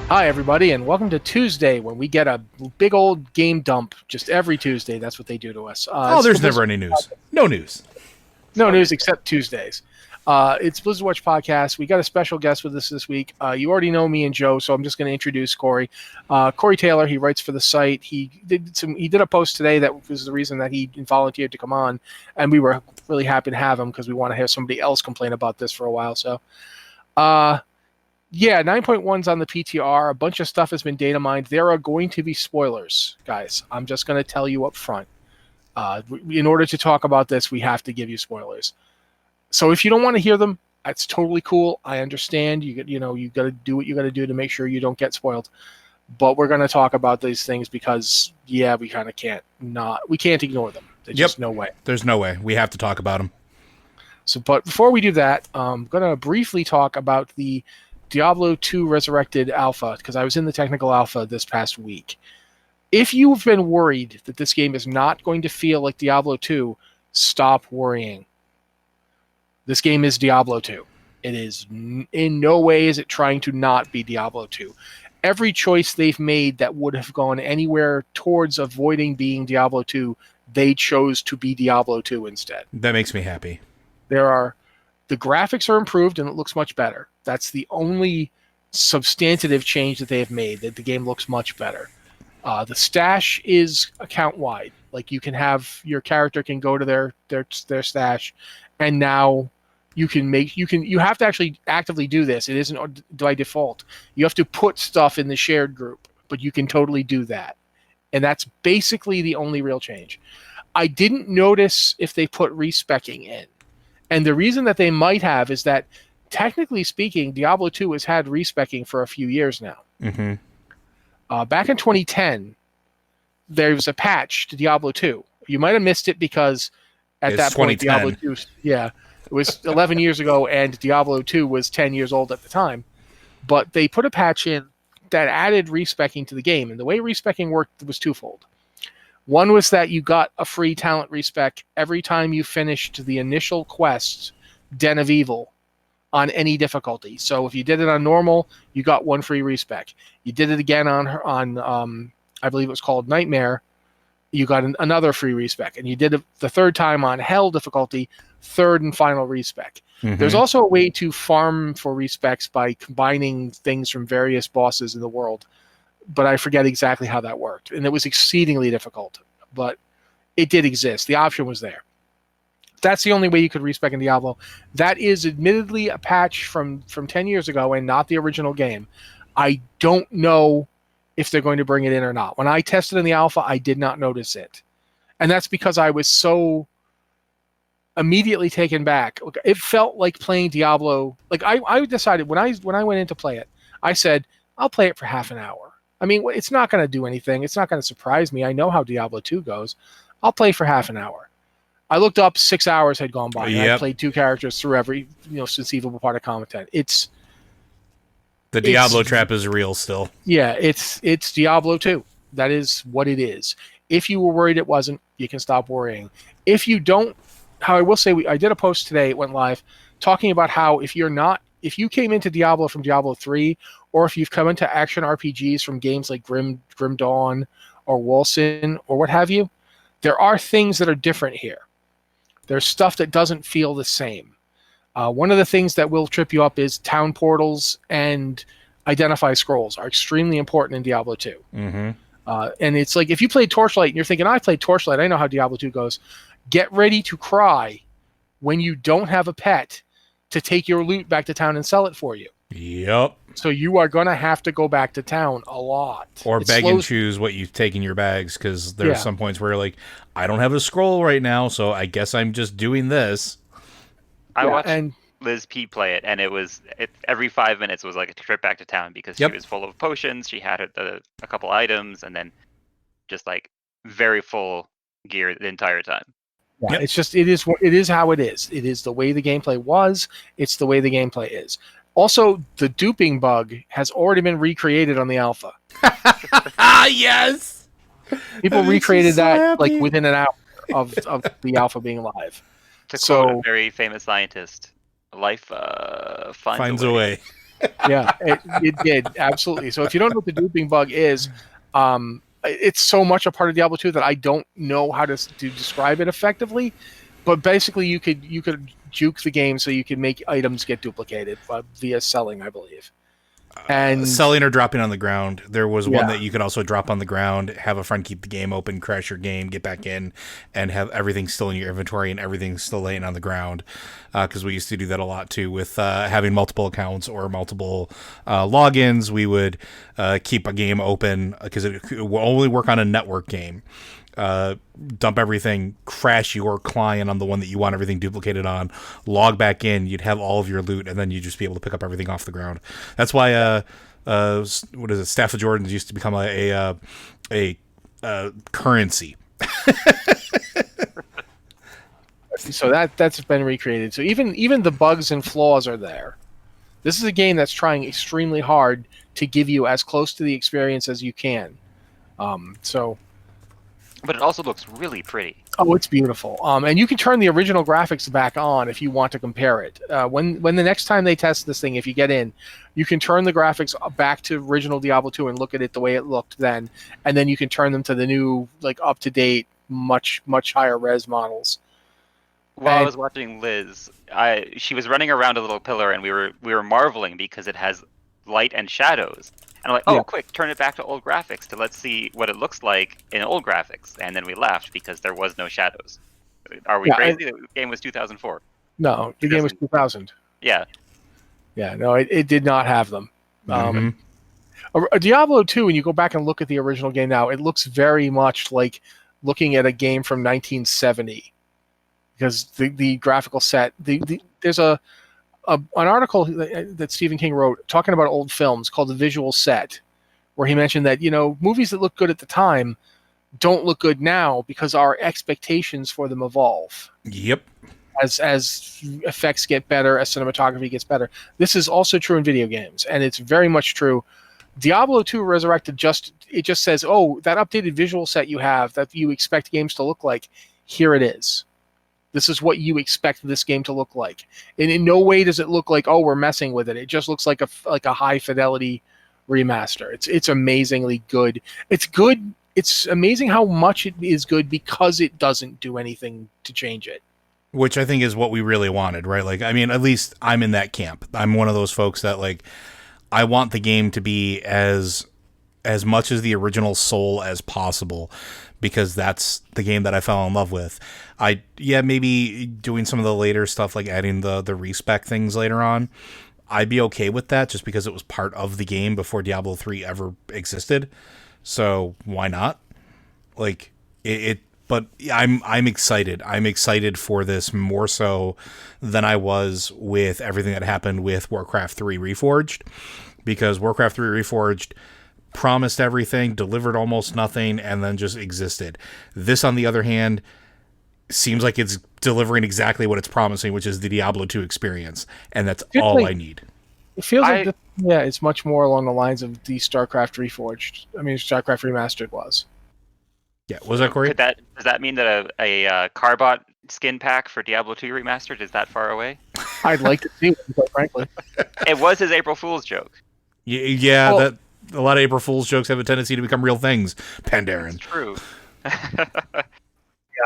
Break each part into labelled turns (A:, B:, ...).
A: Hi, everybody, and welcome to Tuesday when we get a big old game dump just every Tuesday. That's what they do to us.
B: There's never any news. No news.
A: No news except Tuesdays. It's Blizzard Watch Podcast. We got a special guest with us this week. You already know me and Joe, so I'm just going to introduce Corey. Corey Taylor, he writes for the site. He did a post today that was the reason that he volunteered to come on, and we were really happy to have him because we want to hear somebody else complain about this for a while. So, yeah, 9.1's on the PTR. A bunch of stuff has been data mined. There are going to be spoilers, guys. I'm just going to tell you up front. In order to talk about this, we have to give you spoilers. So if you don't want to hear them, that's totally cool. I understand. You got to do what you got to do to make sure you don't get spoiled. But we're going to talk about these things because, yeah, we kind of can't ignore them. There's just no way.
B: There's no way. We have to talk about them.
A: So, but before we do that, I'm going to briefly talk about the Diablo 2 Resurrected Alpha, because I was in the technical alpha this past week. If you've been worried that this game is not going to feel like Diablo 2, stop worrying. This game is Diablo 2. It is in no way is it trying to not be Diablo 2. Every choice they've made that would have gone anywhere towards avoiding being Diablo 2, they chose to be Diablo 2 instead.
B: That makes me happy.
A: The graphics are improved and it looks much better. That's the only substantive change that they have made, that the game looks much better. The stash is account-wide. Like you your character can go to their stash, and now you have to actually actively do this. It isn't by default. You have to put stuff in the shared group, but you can totally do that. And that's basically the only real change. I didn't notice if they put respecking in. And the reason that they might have is that, technically speaking, Diablo 2 has had respecking for a few years now.
B: Mm-hmm.
A: Back in 2010, there was a patch to Diablo 2. You might have missed it because at that point, Diablo 2, it was 11 years ago, and Diablo 2 was 10 years old at the time. But they put a patch in that added respecking to the game, and the way respecking worked was twofold. One was that you got a free talent respec every time you finished the initial quest, Den of Evil, on any difficulty. So if you did it on normal, you got one free respec. You did it again on I believe it was called Nightmare, you got another free respec. And you did it the third time on Hell difficulty, third and final respec. Mm-hmm. There's also a way to farm for respecs by combining things from various bosses in the world, but I forget exactly how that worked. And it was exceedingly difficult, but it did exist. The option was there. That's the only way you could respec in Diablo. That is admittedly a patch from 10 years ago and not the original game. I don't know if they're going to bring it in or not. When I tested in the alpha, I did not notice it. And that's because I was so immediately taken back. It felt like playing Diablo. Like I decided when I went in to play it, I said, I'll play it for half an hour. I mean, it's not going to do anything. It's not going to surprise me. I know how Diablo 2 goes. I'll play for half an hour. I looked up, 6 hours had gone by. Yep. I played 2 characters through every conceivable part of content.
B: The Diablo trap is real still.
A: Yeah, it's Diablo 2. That is what it is. If you were worried it wasn't, you can stop worrying. If you don't, how I will say, I did a post today, it went live, talking about how if you came into Diablo from Diablo 3, or if you've come into action RPGs from games like Grim Dawn or Wolcen or what have you, there are things that are different here. There's stuff that doesn't feel the same. One of the things that will trip you up is town portals and identify scrolls are extremely important in Diablo 2.
B: Mm-hmm.
A: And it's like, if you played Torchlight and you're thinking, I played Torchlight, I know how Diablo 2 goes, get ready to cry when you don't have a pet to take your loot back to town and sell it for you.
B: Yep.
A: So you are going to have to go back to town a lot.
B: Or beg and choose what you take in your bags, because there are some points where you're like, I don't have a scroll right now, so I guess I'm just doing this.
C: I watched Liz P play it, and every 5 minutes was like a trip back to town because she was full of potions. She had a couple items, and then just like very full gear the entire time.
A: Yeah, It's just it is how it is. It is the way the gameplay was. It's the way the gameplay is. Also, the duping bug has already been recreated on the alpha.
B: Yes!
A: People recreated that like within an hour of the alpha being live.
C: To quote a very famous scientist, life finds a way.
A: Yeah, it did absolutely. So if you don't know what the duping bug is, it's so much a part of Diablo 2 that I don't know how to describe it effectively. But basically, you could juke the game so you can make items get duplicated via selling, I believe. And
B: selling or dropping on the ground. There was one that you could also drop on the ground, have a friend keep the game open, crash your game, get back in, and have everything still in your inventory and everything still laying on the ground. Because we used to do that a lot too with having multiple accounts or multiple logins. We would keep a game open because it will only work on a network game. Dump everything, crash your client on the one that you want everything duplicated on, log back in, you'd have all of your loot, and then you'd just be able to pick up everything off the ground. That's why what is it? Staff of Jordans used to become a currency.
A: So that's been recreated. So even the bugs and flaws are there. This is a game that's trying extremely hard to give you as close to the experience as you can.
C: But it also looks really pretty.
A: Oh, it's beautiful. And you can turn the original graphics back on if you want to compare it. When the next time they test this thing, if you get in, you can turn the graphics back to original Diablo 2 and look at it the way it looked then, and then you can turn them to the new, like, up-to-date, much higher res models.
C: While I was watching Liz, she was running around a little pillar, and we were marveling because it has light and shadows. And I'm like, quick, turn it back to old graphics to let's see what it looks like in old graphics. And then we laughed because there was no shadows. Are we crazy? The game was 2004.
A: No, the game was 2000.
C: Yeah.
A: Yeah, no, it did not have them. A Diablo 2, when you go back and look at the original game now, it looks very much like looking at a game from 1970. Because the graphical set, there's an article that Stephen King wrote talking about old films called The Visual Set, where he mentioned that, movies that look good at the time don't look good now because our expectations for them evolve.
B: Yep.
A: As effects get better, as cinematography gets better. This is also true in video games, and it's very much true. Diablo 2 Resurrected just says, oh, that updated visual set you have that you expect games to look like, here it is. This is what you expect this game to look like. And in no way does it look like, oh, we're messing with it. It just looks like a high fidelity remaster. It's amazingly good. It's good. It's amazing how much it is good because it doesn't do anything to change it.
B: Which I think is what we really wanted, right? Like, I mean, at least I'm in that camp. I'm one of those folks that, like, I want the game to be as much as the original soul as possible, because that's the game that I fell in love with. Maybe doing some of the later stuff, like adding the respec things later on, I'd be okay with that just because it was part of the game before Diablo 3 ever existed. So why not? Like but I'm excited. I'm excited for this more so than I was with everything that happened with Warcraft 3 Reforged, because Warcraft 3 Reforged promised everything, delivered almost nothing, and then just existed. This, on the other hand, seems like it's delivering exactly what it's promising, which is the Diablo 2 experience, and that's all I need.
A: It feels like it's much more along the lines of the StarCraft Reforged. I mean, StarCraft Remastered was.
B: Yeah, was that Corey?
C: Does that mean that a Carbot skin pack for Diablo 2 Remastered is that far away?
A: I'd like to see it, quite frankly.
C: It was his April Fool's joke.
B: Yeah, well, that a lot of April Fool's jokes have a tendency to become real things, Pandaren.
C: It's true.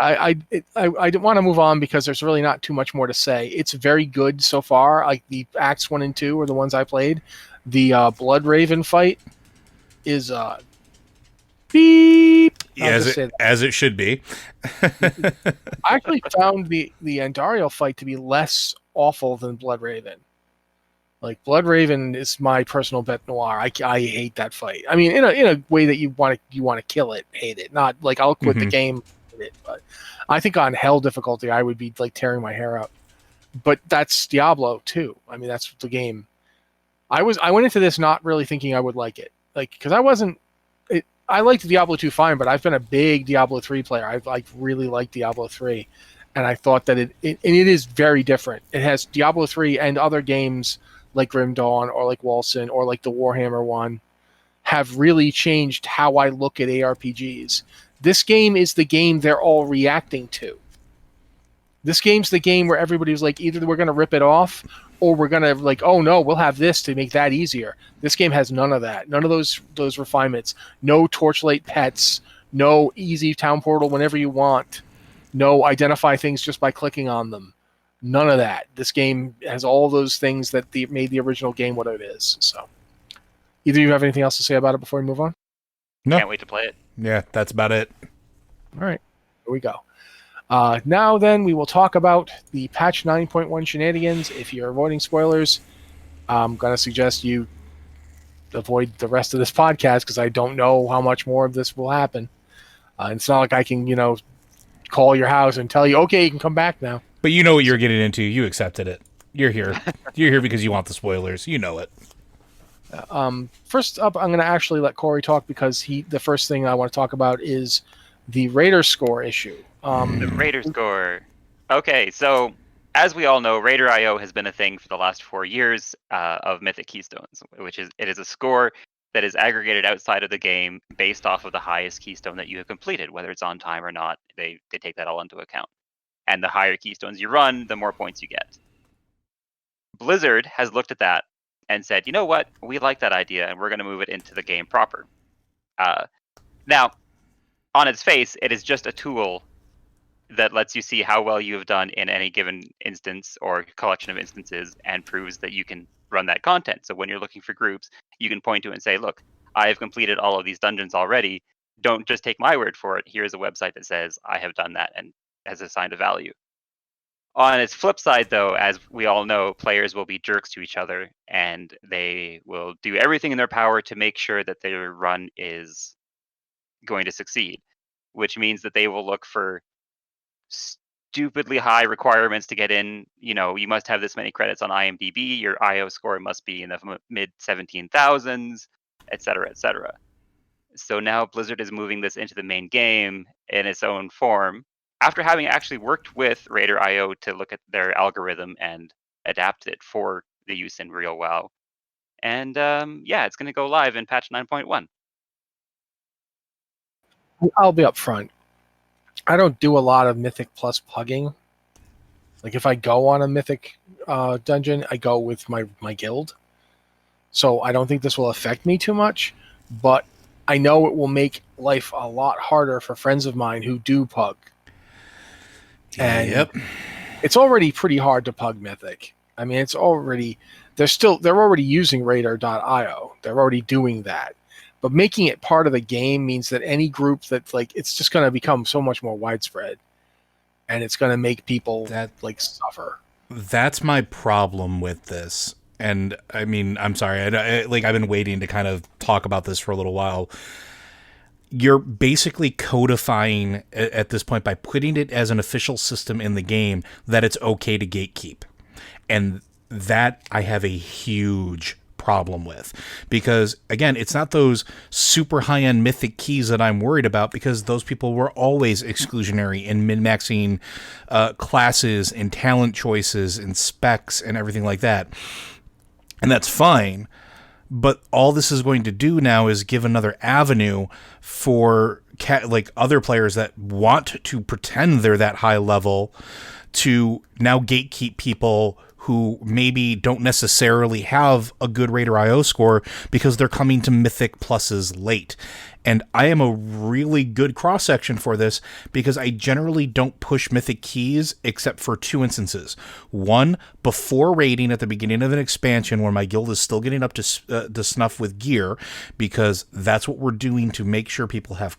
A: I want to move on because there's really not too much more to say. It's very good so far. Like the Acts 1 and 2 are the ones I played. The Blood Raven fight is beep.
B: As it should be.
A: I actually found the Andariel fight to be less awful than Blood Raven. Like, Blood Raven is my personal bête noire. I hate that fight. I mean, in a way that you want to kill it, hate it. Not like I'll quit the game, it, but I think on hell difficulty I would be like tearing my hair out. But that's Diablo too. I mean, that's the game. I went into this not really thinking I would like it, like, because I liked Diablo 2 fine, but I've been a big Diablo 3 player. I've really liked Diablo 3, and I thought that it is very different. It has Diablo 3 and other games like Grim Dawn or like Walson or like the Warhammer one have really changed how I look at ARPGs. This game is the game they're all reacting to. This game's the game where everybody's like, either we're going to rip it off or we're gonna like, oh no, we'll have this to make that easier. This game has none of that. None of those refinements. No torchlight pets. No easy town portal whenever you want. No identify things just by clicking on them. None of that. This game has all those things that made the original game what it is. So, either of you have anything else to say about it before we move on?
B: No.
C: Can't wait to play it.
B: Yeah, that's about it.
A: All right, here we go. Now then, we will talk about the patch 9.1 shenanigans. If you're avoiding spoilers, I'm going to suggest you avoid the rest of this podcast because I don't know how much more of this will happen. It's not like I can, call your house and tell you, okay, you can come back now.
B: But you know what you're getting into. You accepted it. You're here. You're here because you want the spoilers. You know it.
A: First up, I'm going to actually let Corey talk because the first thing I want to talk about is the Raider score issue.
C: The Raider score. Okay, so as we all know, Raider.io has been a thing for the last 4 years of Mythic Keystones, it is a score that is aggregated outside of the game based off of the highest keystone that you have completed, whether it's on time or not. They take that all into account. And the higher keystones you run, the more points you get. Blizzard has looked at that and said, you know what, we like that idea and we're going to move it into the game proper. Now, on its face, it is just a tool that lets you see how well you have done in any given instance or collection of instances and proves that you can run that content. So when you're looking for groups, you can point to it and say, look, I have completed all of these dungeons already. Don't just take my word for it. Here's a website that says I have done that and has assigned a value. On its flip side, though, as we all know, players will be jerks to each other and they will do everything in their power to make sure that their run is going to succeed, which means that they will look for stupidly high requirements to get in. You must have this many credits on IMDb, your IO score must be in the mid 17,000s, etc., etc. So now Blizzard is moving this into the main game in its own form after having actually worked with Raider.io to look at their algorithm and adapt it for the use in real WoW. And it's going to go live in patch 9.1.
A: I'll be up front. I don't do a lot of Mythic Plus pugging. Like if I go on a Mythic dungeon, I go with my guild. So I don't think this will affect me too much, but I know it will make life a lot harder for friends of mine who do pug. And
B: yep.
A: It's already pretty hard to pug Mythic. I mean, they're already using Radar.io. They're already doing that. But making it part of the game means that any group it's just going to become so much more widespread, and it's going to make people suffer.
B: That's my problem with this. And I mean, I'm sorry. I've been waiting to kind of talk about this for a little while. You're basically codifying at this point by putting it as an official system in the game that it's okay to gatekeep. And that I have a huge problem with, because again, it's not those super high-end Mythic keys that I'm worried about, because those people were always exclusionary in min-maxing classes and talent choices and specs and everything like that. And that's fine. But all this is going to do now is give another avenue for other players that want to pretend they're that high level to now gatekeep people who maybe don't necessarily have a good Raider.io score because they're coming to Mythic Pluses late. And I am a really good cross-section for this because I generally don't push Mythic keys except for 2 instances. One, before raiding at the beginning of an expansion where my guild is still getting up to snuff with gear, because that's what we're doing to make sure people have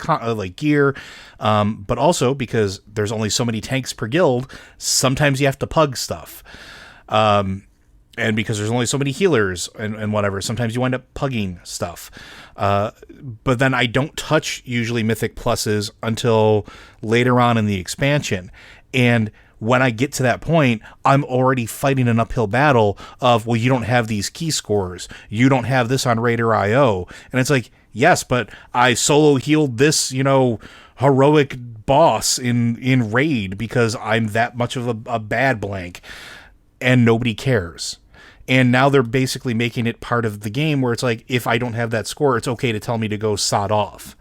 B: gear, but also because there's only so many tanks per guild, sometimes you have to pug stuff. And because there's only so many healers and whatever, sometimes you wind up pugging stuff. But then I don't touch usually Mythic Pluses until later on in the expansion. And when I get to that point, I'm already fighting an uphill battle of, well, you don't have these key scores. You don't have this on Raider.io. And it's like, yes, but I solo healed this, heroic boss in Raid because I'm that much of a bad blank. And nobody cares. And now they're basically making it part of the game where it's like, if I don't have that score, it's okay to tell me to go sod off.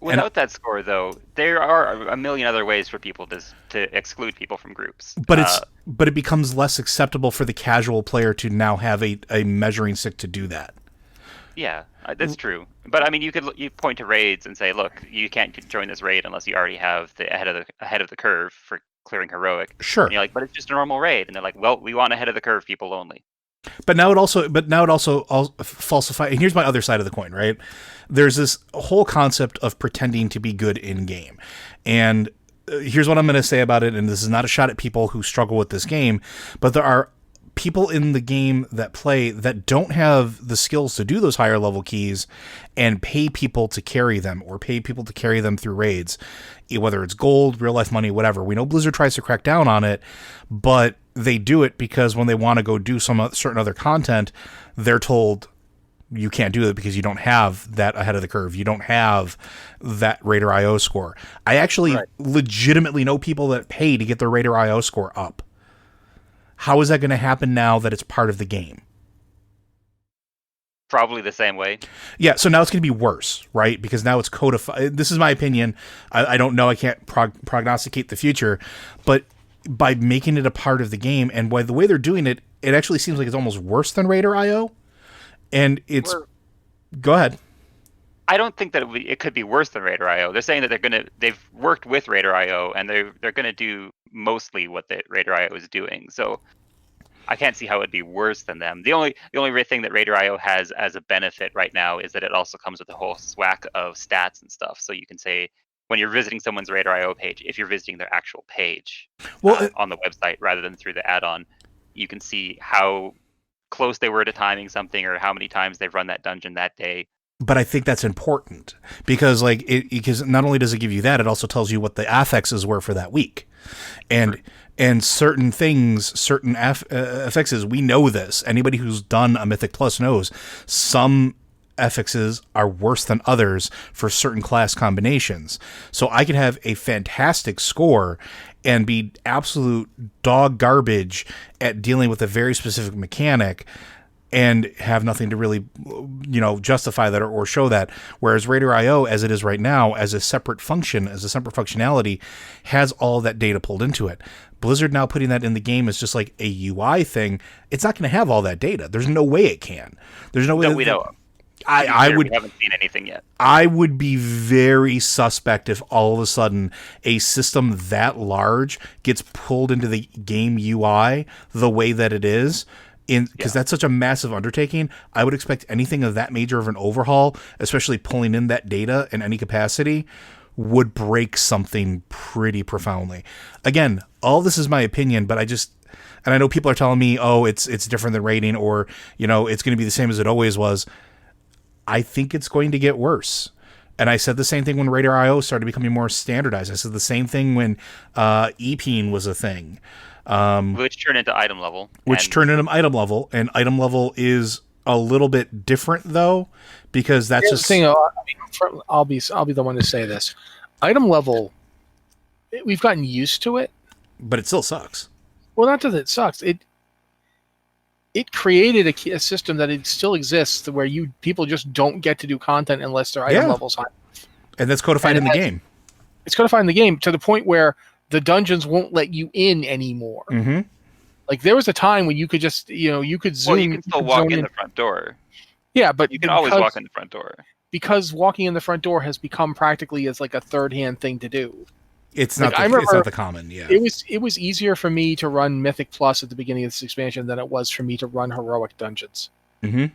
C: Without that score, though, there are a million other ways for people to exclude people from groups.
B: But it becomes less acceptable for the casual player to now have a measuring stick to do that.
C: Yeah, that's true. But I mean, you point to raids and say, look, you can't join this raid unless you already have the ahead of the curve for clearing heroic.
B: Sure.
C: And you're like, but it's just a normal raid, and they're like, well, we want ahead of the curve people only.
B: But now it also falsify. And here's my other side of the coin, right? There's this whole concept of pretending to be good in game, and here's what I'm going to say about it. And this is not a shot at people who struggle with this game, but there are people in the game that play that don't have the skills to do those higher level keys and pay people to carry them, or pay people to carry them through raids, whether it's gold, real life money, whatever. We know Blizzard tries to crack down on it, but they do it because when they want to go do some certain other content, they're told you can't do it because you don't have that ahead of the curve. You don't have that Raider IO score. I actually legitimately know people that pay to get their Raider IO score up. How is that going to happen now that it's part of the game?
C: Probably the same way.
B: Yeah, so now it's going to be worse, right? Because now it's codified. This is my opinion. I don't know. I can't prognosticate the future. But by making it a part of the game, and by the way they're doing it, it actually seems like it's almost worse than Raider IO. And it's... Go ahead.
C: I don't think that it could be worse than Raider IO. They're saying that they've worked with Raider IO, and they're going to do mostly what the Raider IO is doing. So I can't see how it'd be worse than them. The only thing that Raider IO has as a benefit right now is that it also comes with a whole swack of stats and stuff. So you can say when you're visiting someone's Raider IO page, if you're visiting their actual page on the website rather than through the add-on, you can see how close they were to timing something or how many times they've run that dungeon that day.
B: But I think that's important because because not only does it give you that, it also tells you what the affixes were for that week. And certain things, certain affixes, we know this. Anybody who's done a Mythic Plus knows some affixes are worse than others for certain class combinations. So I could have a fantastic score and be absolute dog garbage at dealing with a very specific mechanic and have nothing to really, justify that or show that. Whereas Raider IO, as it is right now, as a separate function, as a separate functionality, has all that data pulled into it. Blizzard now putting that in the game is just like a UI thing. It's not going to have all that data. There's no way it can. There's no way.
C: No, we know.
B: We
C: haven't seen anything yet.
B: I would be very suspect if all of a sudden a system that large gets pulled into the game UI the way that it is. Because that's such a massive undertaking. I would expect anything of that major of an overhaul, especially pulling in that data in any capacity, would break something pretty profoundly. Again, all this is my opinion, but and I know people are telling me, oh, it's different than rating, or it's going to be the same as it always was. I think it's going to get worse. And I said the same thing when Raider IO started becoming more standardized. I said the same thing when EPing was a thing.
C: Which turned into item level.
B: And item level is a little bit different though, because that's just
A: the thing. I'll be the one to say this. Item level, we've gotten used to it,
B: but it still sucks.
A: Well, not that it sucks. It created a system that it still exists where people just don't get to do content unless their item level's high.
B: And that's codified in the game.
A: It's codified in the game to the point where the dungeons won't let you in anymore.
B: Mm-hmm.
A: Like there was a time when you could just, you could zoom.
C: Well, you can still walk in the front door.
A: Yeah, but
C: you can always walk in the front door.
A: Because walking in the front door has become practically as like a third-hand thing to do.
B: It's not. It's not the common. Yeah.
A: It was easier for me to run Mythic Plus at the beginning of this expansion than it was for me to run heroic dungeons.
B: Mm-hmm.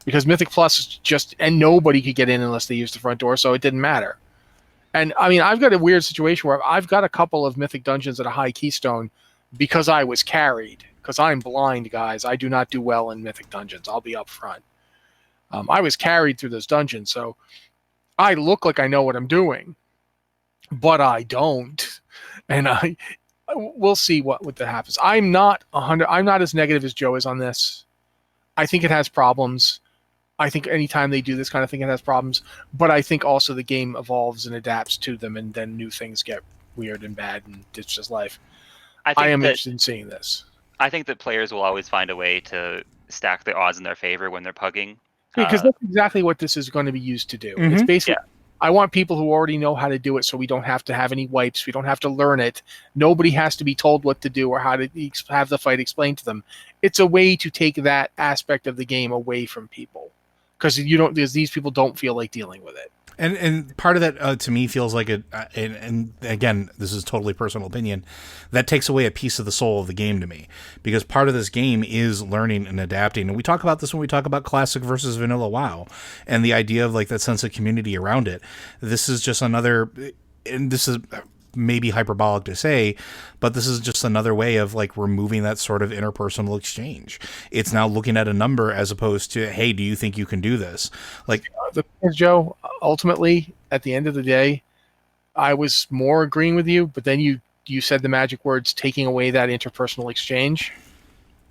A: Because Mythic Plus and nobody could get in unless they used the front door, so it didn't matter. And I mean, I've got a weird situation where I've got a couple of Mythic dungeons at a high keystone because I was carried. Because I'm blind, guys. I do not do well in Mythic dungeons. I'll be up front. I was carried through those dungeons, so I look like I know what I'm doing, but I don't. And we'll see what happens. I'm not as negative as Joe is on this. I think it has problems. I think anytime they do this kind of thing, it has problems. But I think also the game evolves and adapts to them, and then new things get weird and bad, and it's just life. I am interested in seeing this.
C: I think that players will always find a way to stack the odds in their favor when they're pugging.
A: Because that's exactly what this is going to be used to do.
B: Mm-hmm.
A: It's basically I want people who already know how to do it, so we don't have to have any wipes. We don't have to learn it. Nobody has to be told what to do or how to have the fight explained to them. It's a way to take that aspect of the game away from people, because these people don't feel like dealing with it.
B: And part of that to me feels like and again, this is totally personal opinion, that takes away a piece of the soul of the game to me, because part of this game is learning and adapting. And we talk about this when we talk about classic versus vanilla WoW, and the idea of like that sense of community around it. This is just another, and this is maybe hyperbolic to say, but this is just another way of like removing that sort of interpersonal exchange. It's now looking at a number as opposed to, hey, do you think you can do this? Like,
A: Joe, ultimately, at the end of the day, I was more agreeing with you, but then you said the magic words, taking away that interpersonal exchange,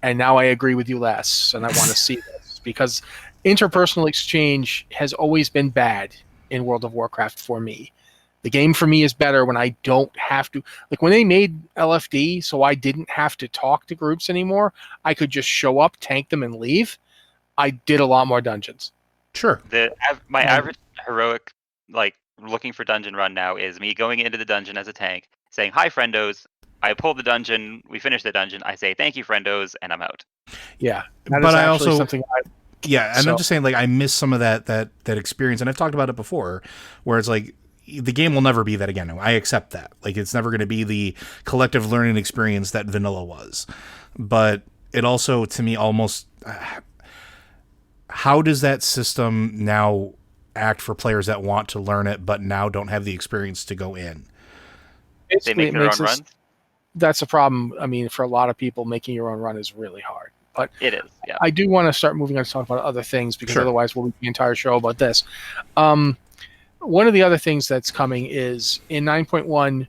A: and now I agree with you less, and I want to see this, because interpersonal exchange has always been bad in World of Warcraft for me. The game for me is better when I don't have to, like when they made LFD so I didn't have to talk to groups anymore, I could just show up, tank them, and leave. I did a lot more dungeons.
B: Sure.
C: My average heroic, like, looking for dungeon run now is me going into the dungeon as a tank, saying, hi, friendos. I pull the dungeon, we finish the dungeon, I say, thank you, friendos, and I'm out.
A: Yeah.
B: But I also...
A: something
B: I'm just saying, like, I miss some of that experience, and I've talked about it before, where it's like, the game will never be that again. I accept that. Like, it's never going to be the collective learning experience that vanilla was. But it also, to me, almost... how does that system now act for players that want to learn it but now don't have the experience to go in?
C: They make their own runs?
A: That's a problem. I mean, for a lot of people, making your own run is really hard. But
C: it is, yeah.
A: I do want to start moving on to talk about other things, because otherwise we'll make the entire show about this. One of the other things that's coming is in 9.1,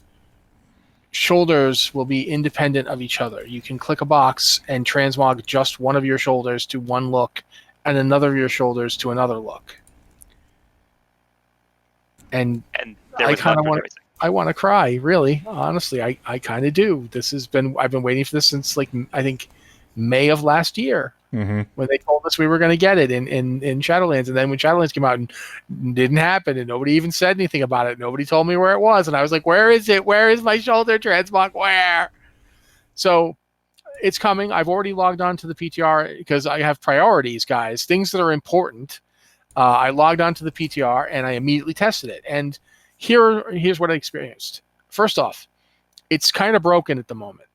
A: shoulders will be independent of each other. You can click a box and transmog just one of your shoulders to one look and another of your shoulders to another look. And I kind of want to cry, really. Honestly, I kind of do. I've been waiting for this since, like, I think May of last year.
B: Mm-hmm.
A: When they told us we were going to get it in Shadowlands. And then when Shadowlands came out and didn't happen, and nobody even said anything about it, nobody told me where it was, and I was like, where is it? Where is my shoulder transmog? Where? So it's coming. I've already logged on to the PTR because I have priorities, guys, things that are important. I logged on to the PTR and I immediately tested it. And here's what I experienced. First off, it's kind of broken at the moment.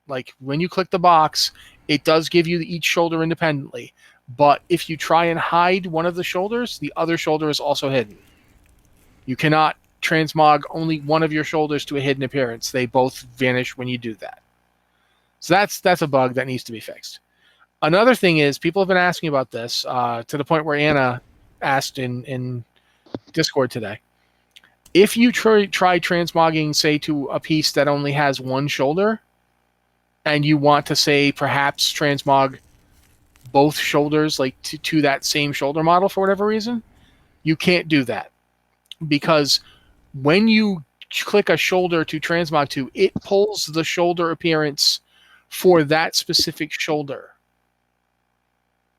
A: Like, when you click the box, it does give you each shoulder independently. But if you try and hide one of the shoulders, the other shoulder is also hidden. You cannot transmog only one of your shoulders to a hidden appearance. They both vanish when you do that. So that's a bug that needs to be fixed. Another thing is, people have been asking about this to the point where Anna asked in Discord today. If you try transmogging, say, to a piece that only has one shoulder, and you want to, say, perhaps transmog both shoulders, like to that same shoulder model for whatever reason, you can't do that. Because when you click a shoulder to transmog to, it pulls the shoulder appearance for that specific shoulder.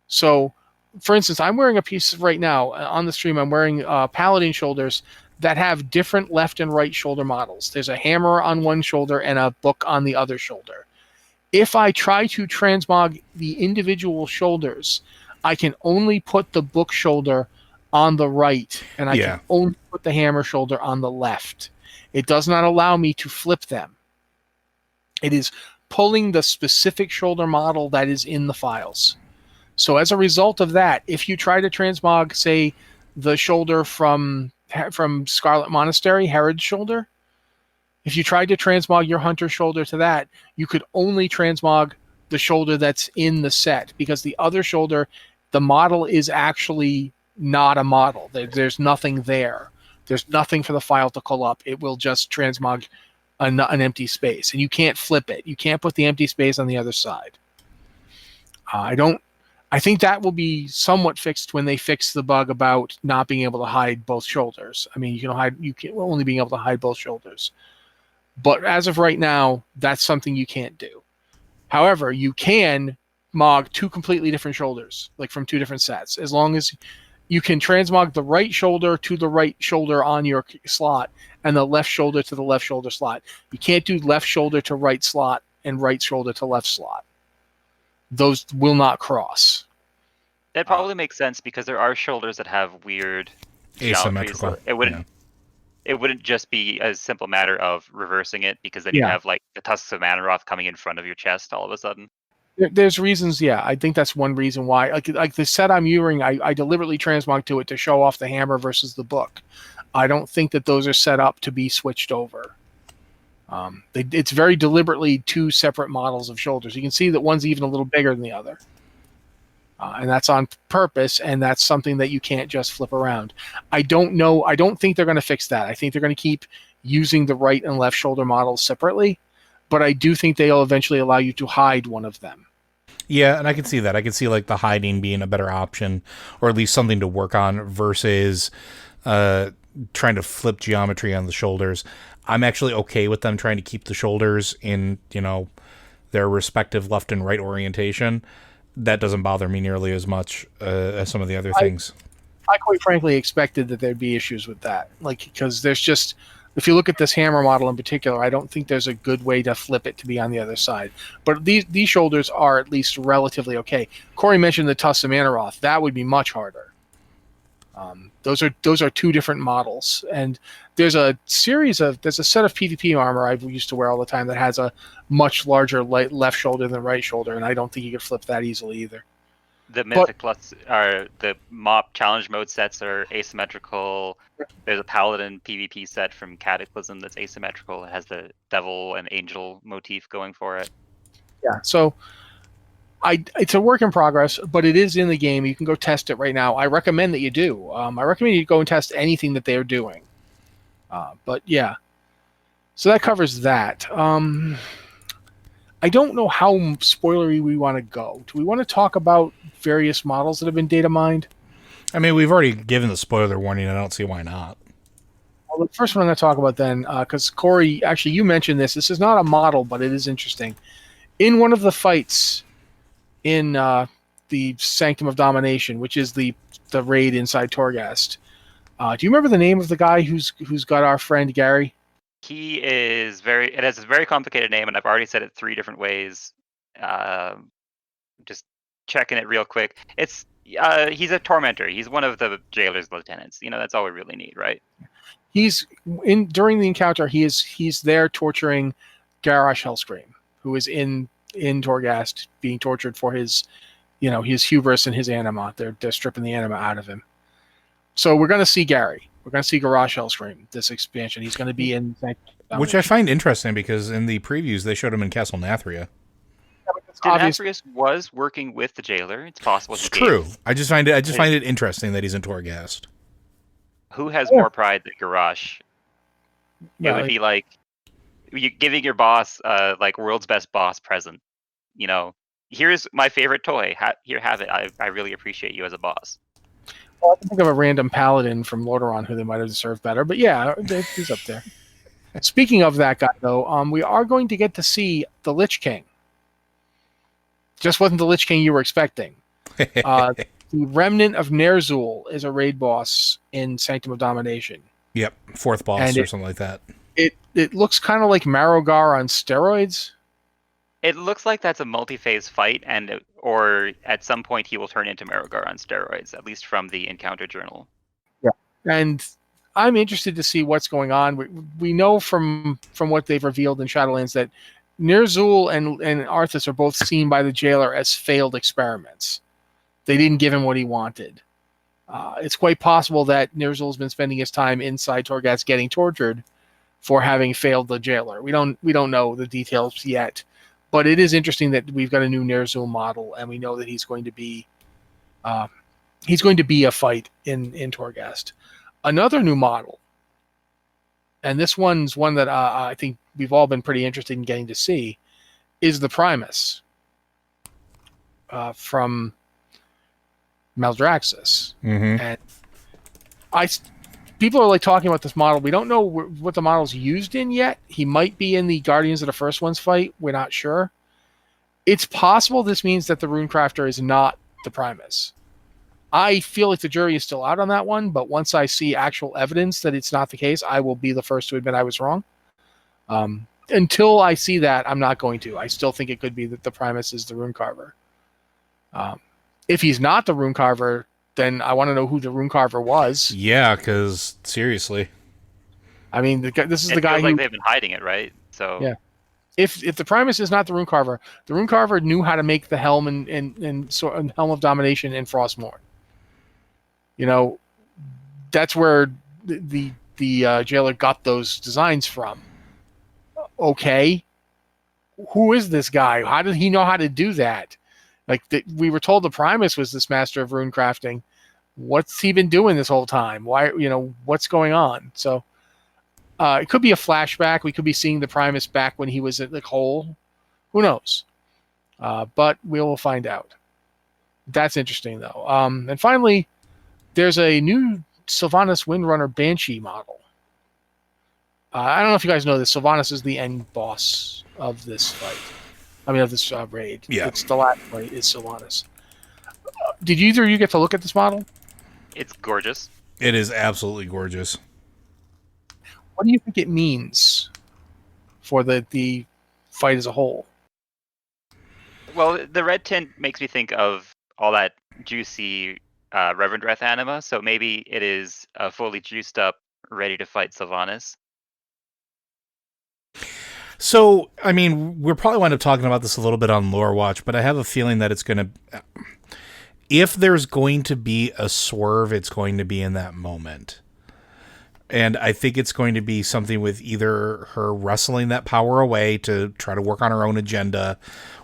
A: So, for instance, I'm wearing a piece right now on the stream. I'm wearing paladin shoulders that have different left and right shoulder models. There's a hammer on one shoulder and a book on the other shoulder. If I try to transmog the individual shoulders, I can only put the book shoulder on the right, and I can only put the hammer shoulder on the left. It does not allow me to flip them. It is pulling the specific shoulder model that is in the files. So as a result of that, if you try to transmog, say, the shoulder from Scarlet Monastery, Herod's shoulder, if you tried to transmog your hunter shoulder to that, you could only transmog the shoulder that's in the set, because the other shoulder, the model is actually not a model. There's nothing there. There's nothing for the file to call up. It will just transmog an empty space, and you can't flip it. You can't put the empty space on the other side. I think that will be somewhat fixed when they fix the bug about not being able to hide both shoulders. I mean, you can only being able to hide both shoulders. But as of right now, that's something you can't do. However, you can mog two completely different shoulders, like from two different sets, as long as you can transmog the right shoulder to the right shoulder on your slot and the left shoulder to the left shoulder slot. You can't do left shoulder to right slot and right shoulder to left slot. Those will not cross.
C: That probably makes sense because there are shoulders that have weird
B: asymmetrical.
C: So it wouldn't just be a simple matter of reversing it, because then you have like the tusks of Manoroth coming in front of your chest all of a sudden.
A: There's reasons, I think that's one reason why. Like the set I'm using, I deliberately transmog to it to show off the hammer versus the book. I don't think that those are set up to be switched over. It's very deliberately two separate models of shoulders. You can see that one's even a little bigger than the other. And that's on purpose, and that's something that you can't just flip around. I don't know. I don't think they're going to fix that. I think they're going to keep using the right and left shoulder models separately, but I do think they'll eventually allow you to hide one of them.
B: Yeah, and I can see that. I can see like the hiding being a better option, or at least something to work on versus trying to flip geometry on the shoulders. I'm actually okay with them trying to keep the shoulders in, their respective left and right orientation. That doesn't bother me nearly as much as some of the other things.
A: I quite frankly expected that there'd be issues with that. Because there's just, if you look at this hammer model in particular, I don't think there's a good way to flip it to be on the other side. But these shoulders are at least relatively okay. Corey mentioned the tusks of Manoroth. That would be much harder. Those are two different models, and there's a set of PvP armor I used to wear all the time that has a much larger left shoulder than right shoulder, and I don't think you could flip that easily either.
C: The Mythic plus are the MOP challenge mode sets are asymmetrical. There's a Paladin PvP set from Cataclysm that's asymmetrical. It has the devil and angel motif going for it.
A: Yeah, so it's a work in progress, but it is in the game. You can go test it right now. I recommend that you do. I recommend you go and test anything that they're doing. But yeah, so that covers that. I don't know how spoilery we want to go. Do we want to talk about various models that have been data mined?
B: I mean, we've already given the spoiler warning. I don't see why not.
A: Well, the first one I'm going to talk about then, because Corey, actually, you mentioned this. This is not a model, but it is interesting. In one of the fights in the Sanctum of Domination, which is the raid inside Torghast, do you remember the name of the guy who's got our friend Gary?
C: He is it has a very complicated name, and I've already said it 3 different ways. Just checking it real quick. It's he's a tormentor. He's one of the jailer's lieutenants. That's all we really need, right? During the encounter, he's there torturing Garrosh Hellscream, who is in Torghast being tortured for his hubris and his anima. They're stripping the anima out of him. So we're going to see Gary. We're going to see Garrosh Hellscream this expansion. He's going to be in
B: which I find interesting because in the previews they showed him in Castle Nathria.
C: Nathrius was working with the jailer. It's possible.
B: It's true. I just find it interesting that he's in Torghast.
C: Who has more pride than Garrosh? It would be like you giving your boss like world's best boss present. Here's my favorite toy. Here, have it. I really appreciate you as a boss.
A: Well, I can think of a random paladin from Lordaeron who they might have deserved better, but yeah, he's up there. Speaking of that guy, though, we are going to get to see the Lich King. Just wasn't the Lich King you were expecting. The Remnant of Ner'zhul is a raid boss in Sanctum of Domination.
B: Yep, 4th boss or something like that.
A: It looks kind of like Marrogar on steroids.
C: It looks like that's a multi-phase fight, or at some point he will turn into Marrogar on steroids, at least from the encounter journal.
A: Yeah, and I'm interested to see what's going on. We know from what they've revealed in Shadowlands that Ner'zhul and Arthas are both seen by the jailer as failed experiments. They didn't give him what he wanted. It's quite possible that Ner'zhul's been spending his time inside Torghast getting tortured for having failed the jailer. We don't know the details yet. But it is interesting that we've got a new Ner'zhul model, and we know that he's going to be a fight in Torghast. Another new model, and this one's one that I think we've all been pretty interested in getting to see, is the Primus from Maldraxxus.
B: Mm-hmm.
A: And people are talking about this model. We don't know what the model's used in yet. He might be in the Guardians of the First Ones fight. We're not sure. It's possible this means that the Runecrafter is not the Primus. I feel like the jury is still out on that one, but once I see actual evidence that it's not the case, I will be the first to admit I was wrong. Until I see that, I'm not going to. I still think it could be that the Primus is the rune carver. If he's not the rune carver, then I want to know who the rune carver was.
B: Yeah, because seriously,
A: I mean, this is the guy
C: who, like, they've been hiding it, right? So
A: yeah. If the Primus is not the rune carver knew how to make the helm and Helm of Domination in Frostmourne. You know, that's where the jailer got those designs from. Okay, who is this guy? How did he know how to do that? Like, we were told the Primus was this master of rune crafting. What's he been doing this whole time? Why, what's going on? So it could be a flashback. We could be seeing the Primus back when he was at the hole. Who knows? But we will find out. That's interesting, though. And finally, there's a new Sylvanas Windrunner Banshee model. I don't know if you guys know this. Sylvanas is the end boss of this fight. I mean, of this raid.
B: Yeah.
A: It's the last fight is Sylvanas. Did either of you get to look at this model?
C: It's gorgeous.
B: It is absolutely gorgeous.
A: What do you think it means for the fight as a whole?
C: Well, the red tint makes me think of all that juicy Reverend Wrath anima, so maybe it is fully juiced up, ready to fight Sylvanas.
B: So, I mean, we'll probably wind up talking about this a little bit on Lore Watch, but I have a feeling that it's going to... If there's going to be a swerve, it's going to be in that moment. And I think it's going to be something with either her wrestling that power away to try to work on her own agenda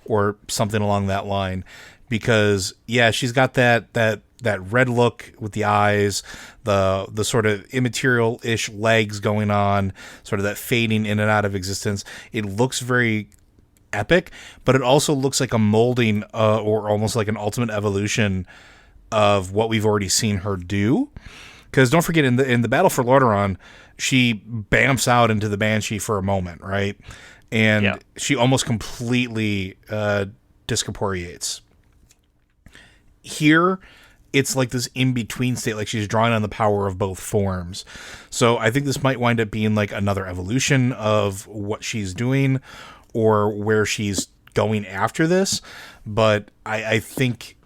B: or something along that line. Because, yeah, she's got that red look with the eyes, the sort of immaterial-ish legs going on, sort of that fading in and out of existence. It looks very epic, but it also looks like a molding or almost like an ultimate evolution of what we've already seen her do. Because don't forget, in the Battle for Lordaeron, she bamps out into the Banshee for a moment, right? And she almost completely discorporeates. Here, it's like this in-between state, like she's drawing on the power of both forms. So I think this might wind up being like another evolution of what she's doing or where she's going after this. But I think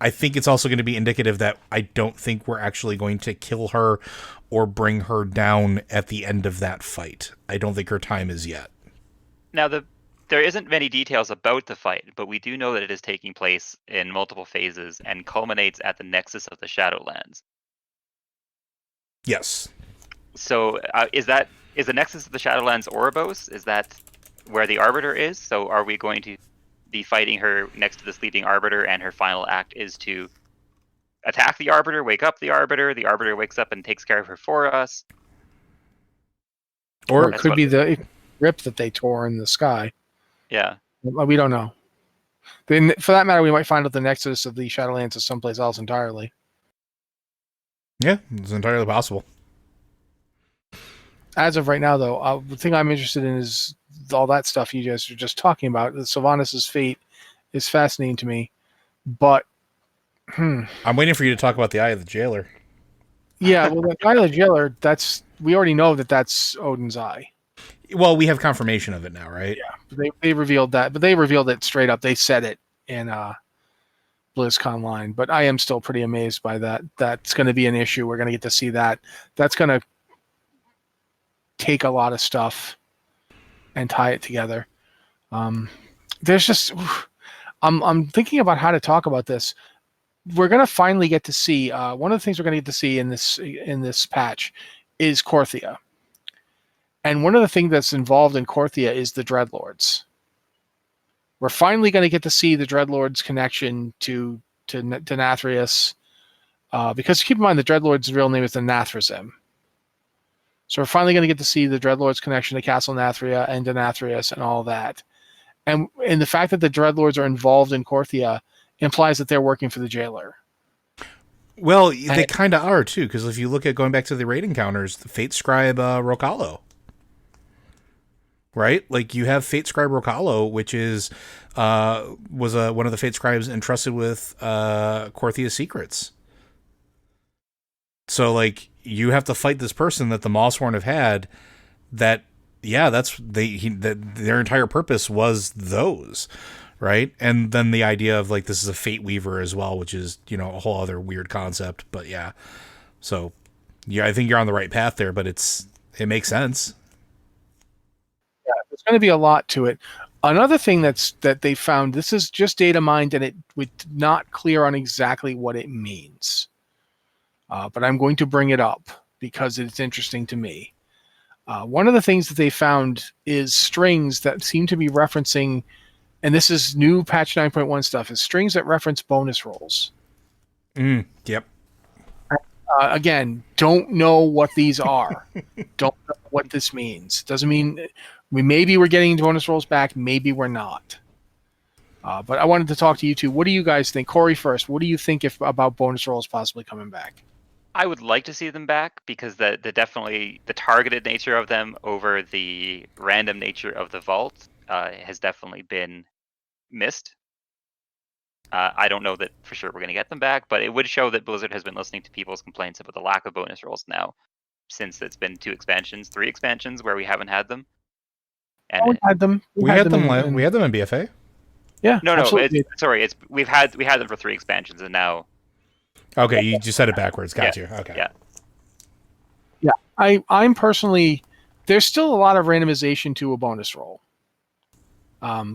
B: it's also going to be indicative that I don't think we're actually going to kill her or bring her down at the end of that fight. I don't think her time is yet.
C: Now, there isn't many details about the fight, but we do know that it is taking place in multiple phases and culminates at the nexus of the Shadowlands.
B: Yes.
C: So is the nexus of the Shadowlands Ouroboros? Is that where the Arbiter is? So are we going to be fighting her next to the sleeping Arbiter, and her final act is to attack the Arbiter, wake up the Arbiter wakes up and takes care of her for us?
A: Or it could be the rip that they tore in the sky.
C: Yeah.
A: We don't know. Then, for that matter, we might find out the nexus of the Shadowlands is someplace else entirely.
B: Yeah, it's entirely possible.
A: As of right now, though, the thing I'm interested in is all that stuff you guys are just talking about. The Sylvanas' fate is fascinating to me, but
B: I'm waiting for you to talk about the Eye of the Jailer.
A: Yeah, well, the Eye of the Jailer, we already know that's Odin's eye.
B: Well, we have confirmation of it now, right?
A: Yeah, they revealed that, but they revealed it straight up. They said it in BlizzCon line, but I am still pretty amazed by that. That's going to be an issue. We're going to get to see that. That's going to take a lot of stuff and tie it together. There's just, I'm thinking about how to talk about this. We're going to finally get to see, one of the things we're going to get to see in this patch is Korthia. And one of the things that's involved in Korthia is the Dreadlords. We're finally going to get to see the Dreadlords' connection to Nathrius, because keep in mind the Dreadlord's real name is the Nathrazim. So we're finally going to get to see the Dreadlords' connection to Castle Nathria and to Nathrius and all that. And the fact that the Dreadlords are involved in Korthia implies that they're working for the Jailer.
B: Well, they kind of are, too, because if you look at going back to the raid encounters, the Fate Scribe Rokalo. Right? Like, you have Fate Scribe Rokalo, which was one of the Fate Scribes entrusted with Korthia's secrets. So like you have to fight this person that the Mossworn have had that their entire purpose was those, right? And then the idea of like this is a Fate Weaver as well, which is, you know, a whole other weird concept, but yeah. So yeah, I think you're on the right path there, but it makes sense.
A: Yeah, there's going to be a lot to it. Another thing that they found, this is just data mined, and it was not clear on exactly what it means. But I'm going to bring it up because it's interesting to me. One of the things that they found is strings that seem to be referencing, and this is new patch 9.1 stuff, is strings that reference bonus rolls.
B: Yep.
A: Again, don't know what these are. Don't know what this means. Doesn't mean maybe we're getting bonus rolls back, maybe we're not. But I wanted to talk to you two. What do you guys think? Corey first. What do you think about bonus rolls possibly coming back?
C: I would like to see them back because the definitely the targeted nature of them over the random nature of the vault has definitely been missed. I don't know that for sure we're going to get them back, but it would show that Blizzard has been listening to people's complaints about the lack of bonus rolls now, since it's been 3 expansions where we haven't had them. And
A: we had them.
B: We had them in BFA.
A: Yeah.
C: No. We had them for 3 expansions, and now.
B: Okay, you just said it backwards. Got you. Okay.
A: Yeah. I'm personally, there's still a lot of randomization to a bonus roll.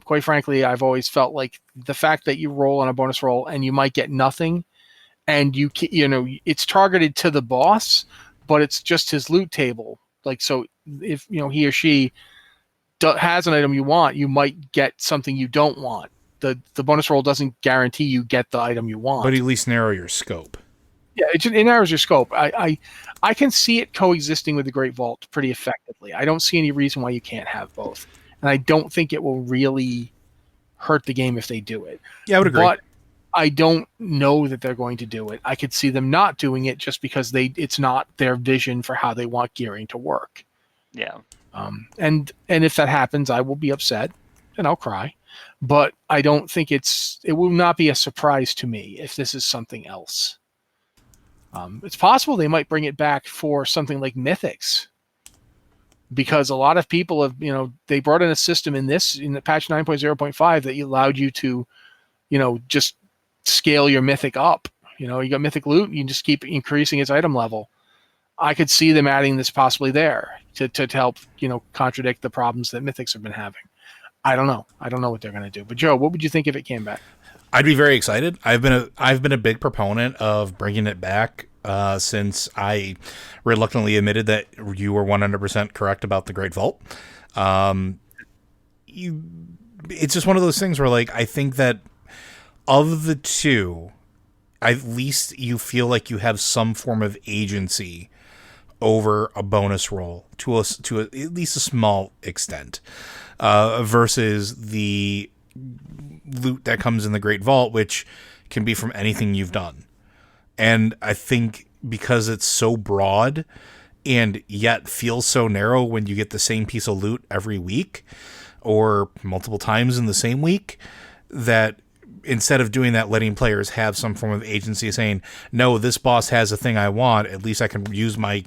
A: Quite frankly, I've always felt like the fact that you roll on a bonus roll and you might get nothing, and it's targeted to the boss, but it's just his loot table. Like, so if he or she has an item you want, you might get something you don't want. The bonus roll doesn't guarantee you get the item you want,
B: but at least narrow your scope.
A: Yeah, it narrows your scope. I can see it coexisting with the Great Vault pretty effectively. I don't see any reason why you can't have both, and I don't think it will really hurt the game if they do it.
B: Yeah, I would agree.
A: But I don't know that they're going to do it. I could see them not doing it just because it's not their vision for how they want gearing to work.
C: Yeah.
A: And if that happens, I will be upset and I'll cry. But I don't think it will not be a surprise to me if this is something else. It's possible they might bring it back for something like Mythics, because a lot of people have, they brought in a system in the patch 9.0.5 that allowed you to, just scale your Mythic up. You got Mythic loot, you just keep increasing its item level. I could see them adding this possibly there to help, contradict the problems that Mythics have been having. I don't know. I don't know what they're going to do. But Joe, what would you think if it came back?
B: I'd be very excited. I've been a big proponent of bringing it back since I reluctantly admitted that you were 100% correct about the Great Vault. It's just one of those things where, like, I think that of the two, at least you feel like you have some form of agency over a bonus roll to at least a small extent, versus the loot that comes in the Great Vault, which can be from anything you've done. And I think because it's so broad and yet feels so narrow when you get the same piece of loot every week or multiple times in the same week, that instead of doing that, letting players have some form of agency, saying, no, this boss has a thing I want, at least I can use my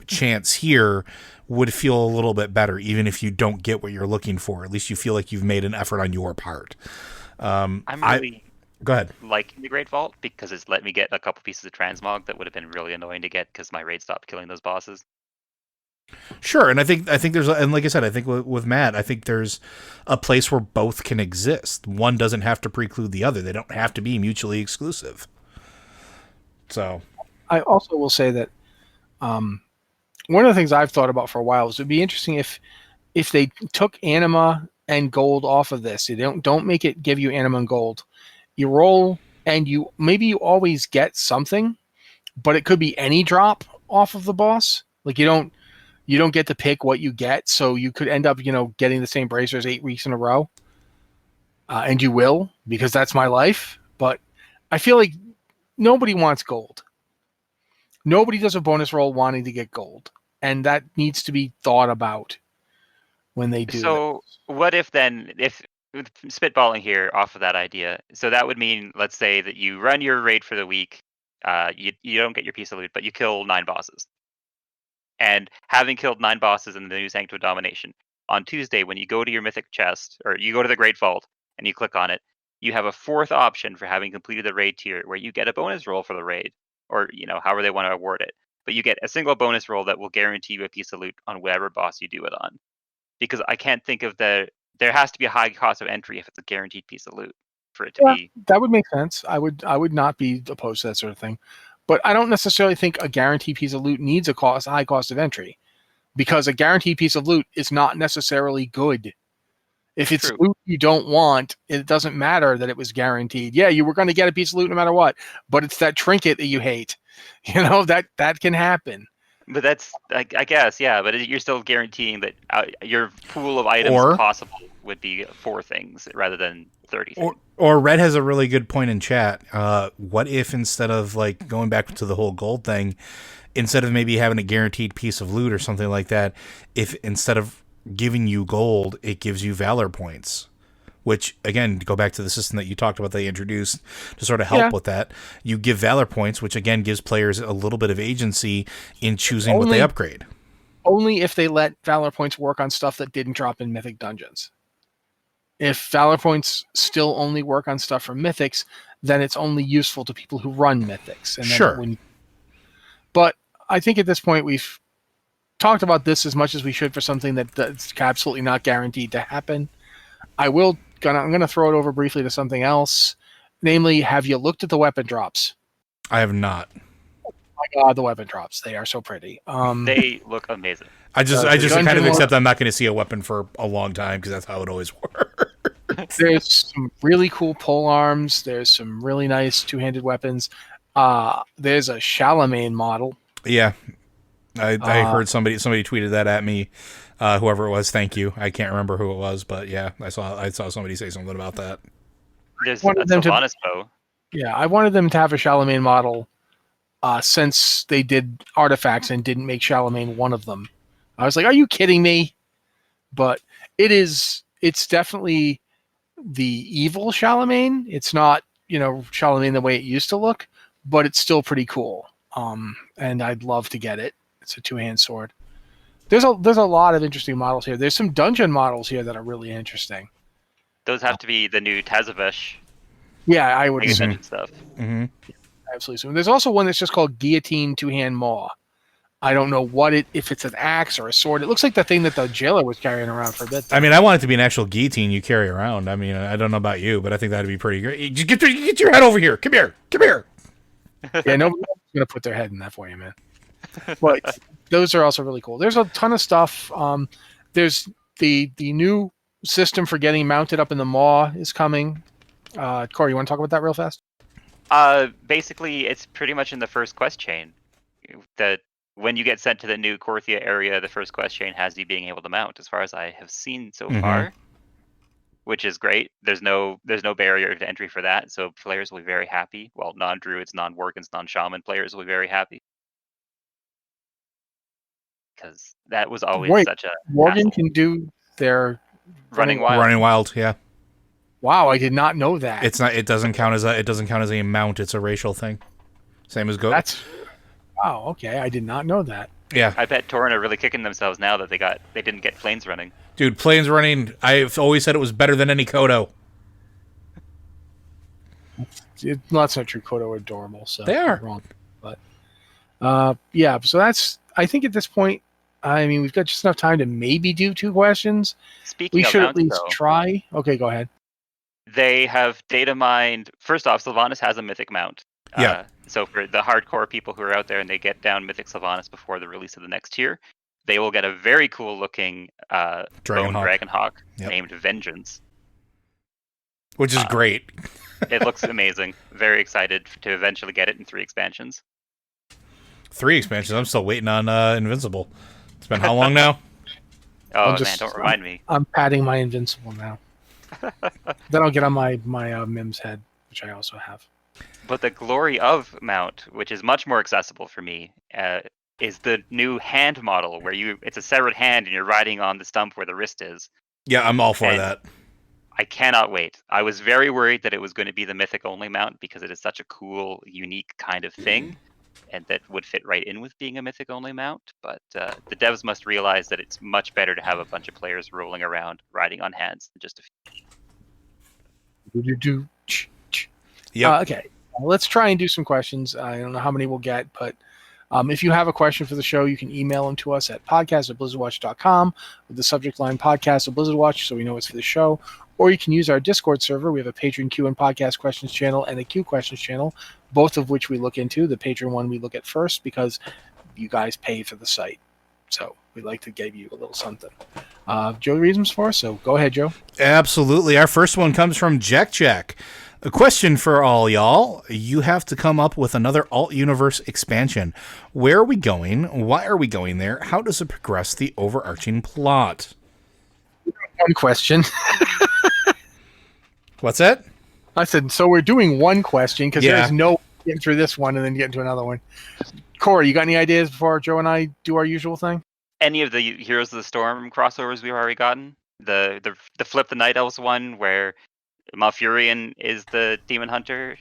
B: chance here, would feel a little bit better, even if you don't get what you're looking for. At least you feel like you've made an effort on your part.
C: I'm really
B: go ahead.
C: Liking the Great Vault because it's let me get a couple pieces of transmog that would have been really annoying to get because my raid stopped killing those bosses.
B: Sure, and I think there's, and like I said, I think with Matt, I think there's a place where both can exist. One doesn't have to preclude the other. They don't have to be mutually exclusive. So,
A: I also will say that one of the things I've thought about for a while is it'd be interesting if they took anima and gold off of this. You don't make it give you anima and gold. You roll and you always get something, but it could be any drop off of the boss. Like you don't get to pick what you get, so you could end up, getting the same bracers 8 weeks in a row. And you will, because that's my life. But I feel like nobody wants gold. Nobody does a bonus roll wanting to get gold. And that needs to be thought about when they do.
C: So what if then, if spitballing here off of that idea, so that would mean, let's say that you run your raid for the week you don't get your piece of loot, but you kill 9 bosses. And having killed 9 bosses in the new Sanctum of Domination, on Tuesday when you go to your Mythic chest, or you go to the Great Vault and you click on it, you have a 4th option for having completed the raid tier where you get a bonus roll for the raid, or however they want to award it. But you get a single bonus roll that will guarantee you a piece of loot on whatever boss you do it on. Because I can't think of there has to be a high cost of entry if it's a guaranteed piece of loot for it to be.
A: That would make sense. I would not be opposed to that sort of thing. But I don't necessarily think a guaranteed piece of loot needs a high cost of entry, because a guaranteed piece of loot is not necessarily good. If it's loot you don't want, it doesn't matter that it was guaranteed. Yeah, you were going to get a piece of loot no matter what, but it's that trinket that you hate. That can happen.
C: But that's, I guess, yeah. But you're still guaranteeing that your pool of items possible would be 4 things rather than 30 things.
B: Or Red has a really good point in chat. What if instead of like going back to the whole gold thing, instead of maybe having a guaranteed piece of loot or something like that, if instead of giving you gold, it gives you valor points? Which, again, to go back to the system that you talked about, they introduced to sort of help with that. You give valor points, which, again, gives players a little bit of agency in choosing what they upgrade.
A: Only if they let valor points work on stuff that didn't drop in Mythic dungeons. If valor points still only work on stuff from Mythics, then it's only useful to people who run Mythics. And then but I think at this point we've talked about this as much as we should for something that's absolutely not guaranteed to happen. I'm going to throw it over briefly to something else. Namely, have you looked at the weapon drops?
B: I have not.
A: Oh my God, the weapon drops. They are so pretty.
C: They look amazing.
B: I just kind of accept I'm not going to see a weapon for a long time because that's how it always works.
A: There's some really cool pole arms. There's some really nice 2-handed weapons. There's a Charlemagne model.
B: Yeah. I heard somebody tweeted that at me. Whoever it was, thank you. I can't remember who it was, but yeah, I saw somebody say something about that.
C: There's a Sylvanas bow.
A: Yeah, I wanted them to have a Charlemagne model since they did artifacts and didn't make Charlemagne one of them. I was like, are you kidding me? But it's definitely the evil Charlemagne. It's not, Charlemagne the way it used to look, but it's still pretty cool. And I'd love to get it. It's a 2-hand sword. There's a lot of interesting models here. There's some dungeon models here that are really interesting.
C: Those have to be the new Tazavesh.
A: Yeah, I would
C: assume stuff.
B: Mm-hmm.
A: Absolutely. There's also one that's just called Guillotine 2-hand Maw. I don't know if it's an axe or a sword. It looks like the thing that the jailer was carrying around for a bit.
B: I mean, I want it to be an actual guillotine you carry around. I mean, I don't know about you, but I think that'd be pretty great. Just get your head over here. Come here.
A: Yeah, nobody's gonna put their head in that for you, man. But those are also really cool. There's a ton of stuff. There's the new system for getting mounted up in the maw is coming. Corey, you want to talk about that real fast?
C: Basically, it's pretty much in the first quest chain. That when you get sent to the new Korthia area, the first quest chain has you being able to mount, as far as I have seen so far, which is great. There's no barrier to entry for that, so players will be very happy. Well, non-druids, non-workins, non-shaman players will be very happy. Because that was always such a
A: Worgen can do their
C: running wild.
B: Running wild, yeah.
A: Wow, I did not know that.
B: It doesn't count as a mount. It's a racial thing. Same as goat.
A: Wow. Okay, I did not know that.
B: Yeah.
C: I bet Tauren are really kicking themselves now that they didn't get planes running.
B: Dude, planes running. I've always said it was better than any Kodo.
A: That's not true. Kodo are adorable. So
B: they are
A: wrong. But yeah. So that's. I think at this point, I mean, we've got just enough time to maybe do 2 questions.
C: We should
A: at least try. Okay, go ahead.
C: They have data mined. First off, Sylvanas has a Mythic mount.
B: Yeah.
C: So for the hardcore people who are out there and they get down Mythic Sylvanas before the release of the next tier, they will get a very cool looking Dragonhawk named Vengeance.
B: Which is great.
C: It looks amazing. Very excited to eventually get it in 3 expansions.
B: 3 expansions? I'm still waiting on Invincible. It's been how long now?
C: Man, don't remind me.
A: I'm patting my Invincible now. Then I'll get on my Mim's head, which I also have.
C: But the glory of mount, which is much more accessible for me, is the new hand model where it's a severed hand and you're riding on the stump where the wrist is.
B: Yeah, I'm all for that.
C: I cannot wait. I was very worried that it was going to be the Mythic only mount because it is such a cool, unique kind of thing, and that would fit right in with being a Mythic only mount. But the devs must realize that it's much better to have a bunch of players rolling around riding on hands than just a
A: few.
B: Yep.
A: Okay, let's try and do some questions. I don't know how many we'll get, but if you have a question for the show, you can email them to us at podcast@blizzardwatch.com with the subject line podcast of Blizzard Watch, so we know it's for the show. Or you can use our Discord server. We have a Patreon Q and podcast questions channel and a Q questions channel, both of which we look into. The Patreon one we look at first because you guys pay for the site. So we'd like to give you a little something. Joe reasons for us, so go ahead, Joe.
B: Absolutely. Our first one comes from Jack. A question for all y'all. You have to come up with another alt-universe expansion. Where are we going? Why are we going there? How does it progress the overarching plot?
A: One question.
B: What's that?
A: I said, so we're doing one question because there's no getting through this one and then getting to another one. Corey, you got any ideas before Joe and I do our usual thing?
C: Any of the Heroes of the Storm crossovers we've already gotten? The Flip the Night Elves one where Malfurion is the Demon Hunter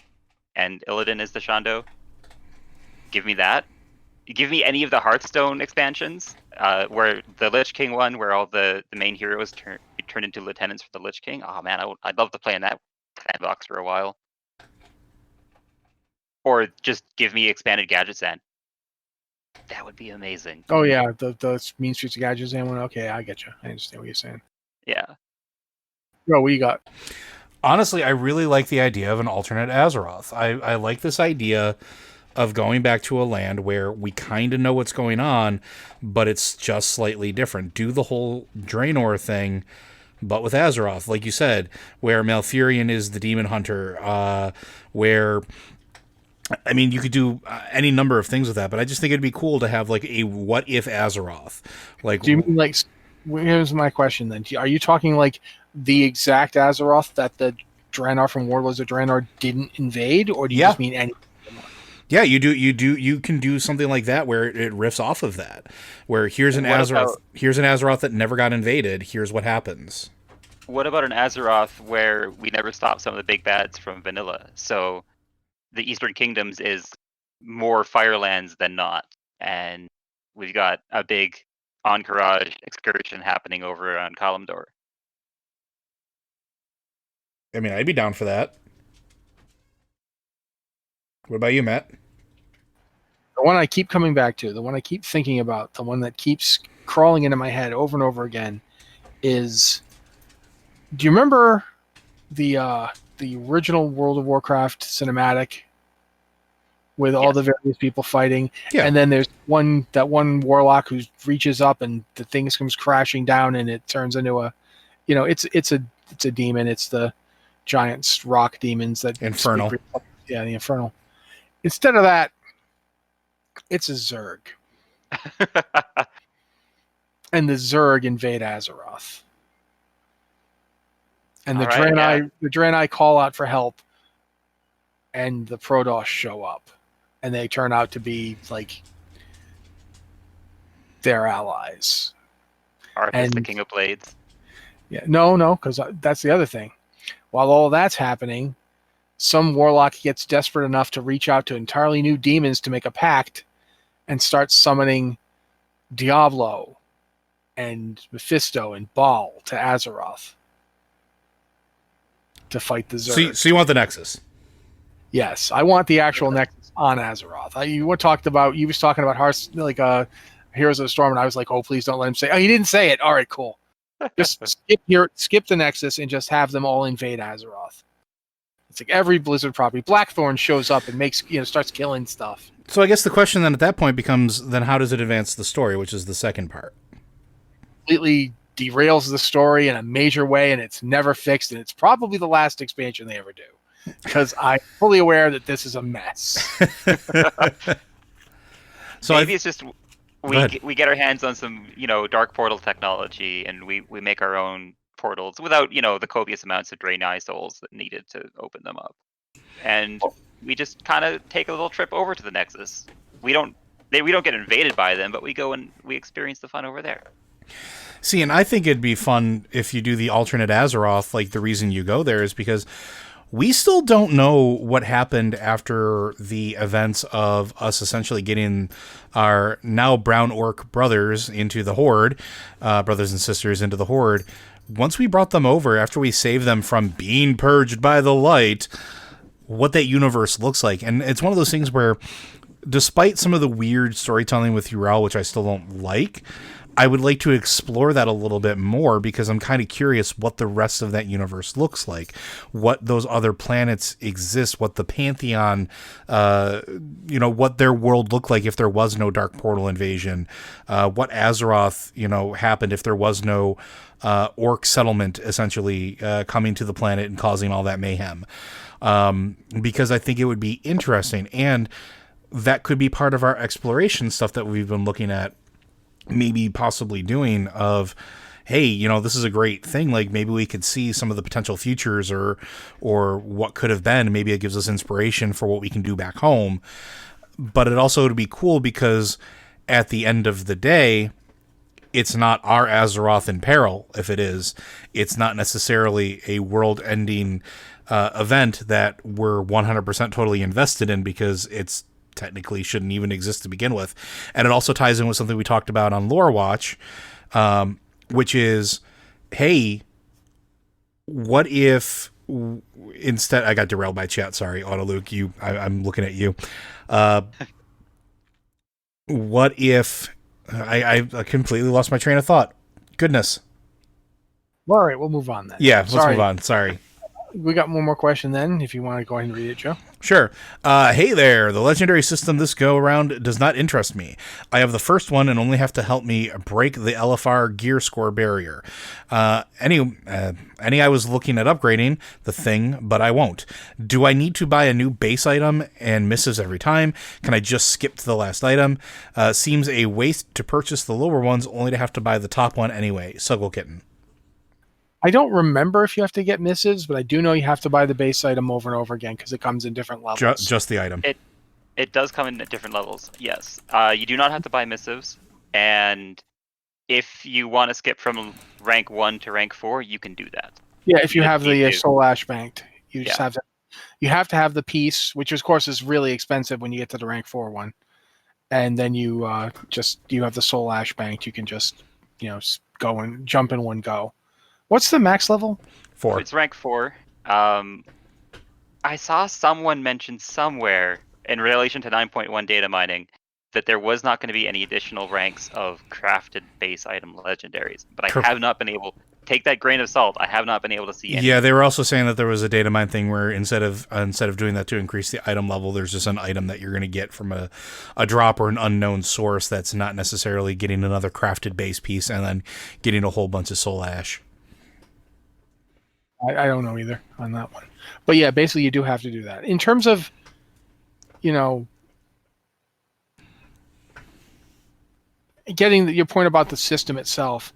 C: and Illidan is the Shondo. Give me that. Give me any of the Hearthstone expansions, where the Lich King one, where all the main heroes turn into lieutenants for the Lich King. Oh man, I'd love to play in that sandbox for a while. Or just give me expanded Gadgetzan. That would be amazing.
A: Oh yeah, the Mean Streets of Gadgetzan one. Okay, I get you. I understand what you're saying.
C: Yeah.
A: Bro, what you got?
B: Honestly, I really like the idea of an alternate Azeroth. I like this idea of going back to a land where we kind of know what's going on, but it's just slightly different. Do the whole Draenor thing, but with Azeroth, like you said, where Malfurion is the demon hunter, where... I mean, you could do any number of things with that, but I just think it'd be cool to have, like, a what-if Azeroth. Like,
A: do you mean, like... Here's my question, then. Are you talking, like, the exact Azeroth that the Draenor from Warlords of Draenor didn't invade, or do you just mean any?
B: Yeah, you can do something like that where it riffs off of that. Where here's an Azeroth that never got invaded. Here's what happens.
C: What about an Azeroth where we never stop some of the big bads from vanilla? So the Eastern Kingdoms is more Firelands than not, and we've got a big Encourage excursion happening over on Kalimdor.
B: I mean, I'd be down for that. What about you, Matt?
A: The one I keep coming back to, the one I keep thinking about, the one that keeps crawling into my head over and over again is, do you remember the original World of Warcraft cinematic with all the various people fighting?
B: Yeah.
A: And then there's one warlock who reaches up and the thing comes crashing down and it turns into a, it's a demon. It's the giant rock demons that
B: Infernal.
A: Yeah, the Infernal. Instead of that, it's a Zerg. And the Zerg invade Azeroth. And the Draenei call out for help, and the Protoss show up, and they turn out to be like their allies.
C: Arthas, the King of Blades.
A: Yeah, no, because that's the other thing. While all that's happening, some warlock gets desperate enough to reach out to entirely new demons to make a pact and start summoning Diablo and Mephisto and Baal to Azeroth to fight the Zerg.
B: So you want the Nexus?
A: Yes, I want the actual Nexus on Azeroth. You was talking about Hearthstone, like Heroes of the Storm, and I was like, oh, please don't let him say. Oh, he didn't say it. All right, cool. Just skip the Nexus and just have them all invade Azeroth. It's like every Blizzard property. Blackthorn shows up and makes starts killing stuff.
B: So I guess the question then at that point becomes, then how does it advance the story, which is the second part?
A: Completely derails the story in a major way, and it's never fixed, and it's probably the last expansion they ever do. Because I'm fully aware that this is a mess.
C: So maybe it's just we get our hands on some dark portal technology, and we make our own portals without the copious amounts of Draenei souls that needed to open them up, and we just kind of take a little trip over to the Nexus. We don't get invaded by them, but we go and we experience the fun over there.
B: See, and I think it'd be fun if you do the alternate Azeroth. Like, the reason you go there is because we still don't know what happened after the events of us essentially getting our now brown orc brothers into the Horde, brothers and sisters into the Horde. Once we brought them over, after we saved them from being purged by the light, what that universe looks like. And it's one of those things where, despite some of the weird storytelling with Urel, which I still don't like, I would like to explore that a little bit more, because I'm kind of curious what the rest of that universe looks like, what those other planets exist, what the Pantheon, what their world looked like if there was no Dark Portal invasion, what Azeroth, happened if there was no orc settlement essentially coming to the planet and causing all that mayhem. Because I think it would be interesting, and that could be part of our exploration stuff that we've been looking at, maybe possibly doing, of, hey, this is a great thing. Like, maybe we could see some of the potential futures or what could have been. Maybe it gives us inspiration for what we can do back home. But it also would be cool because at the end of the day, it's not our Azeroth in peril. If it is, it's not necessarily a world-ending event that we're 100% totally invested in, because it's technically shouldn't even exist to begin with. And it also ties in with something we talked about on Lore Watch, which is, hey, what if instead, I got derailed by chat, sorry, Autoluke, I'm looking at you. What if I completely lost my train of thought? Goodness.
A: Well, all right, we'll move on then.
B: Yeah, let's move on. Sorry.
A: We got one more question then, if you want to go ahead and read it, Joe.
B: Sure. Hey there. The legendary system this go around does not interest me. I have the first one and only have to help me break the LFR gear score barrier. Any I was looking at upgrading the thing, but I won't. Do I need to buy a new base item and missives every time? Can I just skip to the last item? Seems a waste to purchase the lower ones only to have to buy the top one anyway. Suggle Kitten.
A: I don't remember if you have to get missives, but I do know you have to buy the base item over and over again because it comes in different levels.
B: Just the item.
C: It does come in at different levels, yes. You do not have to buy missives, and if you want to skip from rank 1 to rank 4, you can do that.
A: Yeah, if you have the Soul Ash banked. You just have to. You have to have the piece, which of course is really expensive when you get to the rank 4 one. And then you have the Soul Ash banked. You can just go and jump in one go. What's the max level?
B: 4.
C: It's rank 4. I saw someone mention somewhere in relation to 9.1 data mining that there was not going to be any additional ranks of crafted base item legendaries. But I have not been able, take that grain of salt, I have not been able to see any.
B: Yeah, they were also saying that there was a data mine thing where instead of doing that to increase the item level, there's just an item that you're going to get from a drop or an unknown source that's not necessarily getting another crafted base piece and then getting a whole bunch of soul ash.
A: I don't know either on that one. But yeah, basically you do have to do that. In terms of, getting your point about the system itself,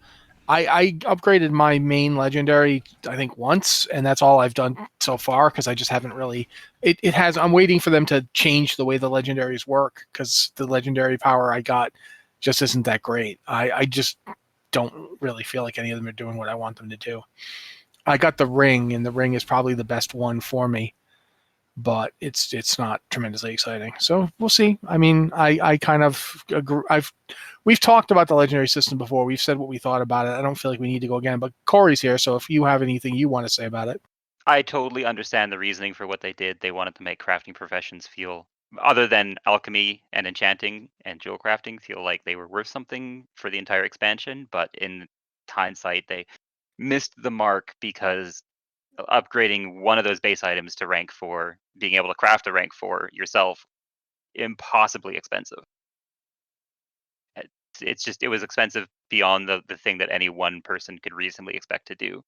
A: I upgraded my main legendary, I think, once, and that's all I've done so far because I just haven't really... I'm waiting for them to change the way the legendaries work because the legendary power I got just isn't that great. I just don't really feel like any of them are doing what I want them to do. I got the ring, and the ring is probably the best one for me, but it's not tremendously exciting. So we'll see. I mean, I kind of agree. We've talked about the legendary system before. We've said what we thought about it. I don't feel like we need to go again, but Corey's here, so if you have anything you want to say about it.
C: I totally understand the reasoning for what they did. They wanted to make crafting professions feel, other than alchemy and enchanting and jewel crafting, feel like they were worth something for the entire expansion, but in hindsight, they missed the mark because upgrading one of those base items to rank 4, being able to craft a rank 4 yourself, impossibly expensive. It was expensive beyond the thing that any one person could reasonably expect to do.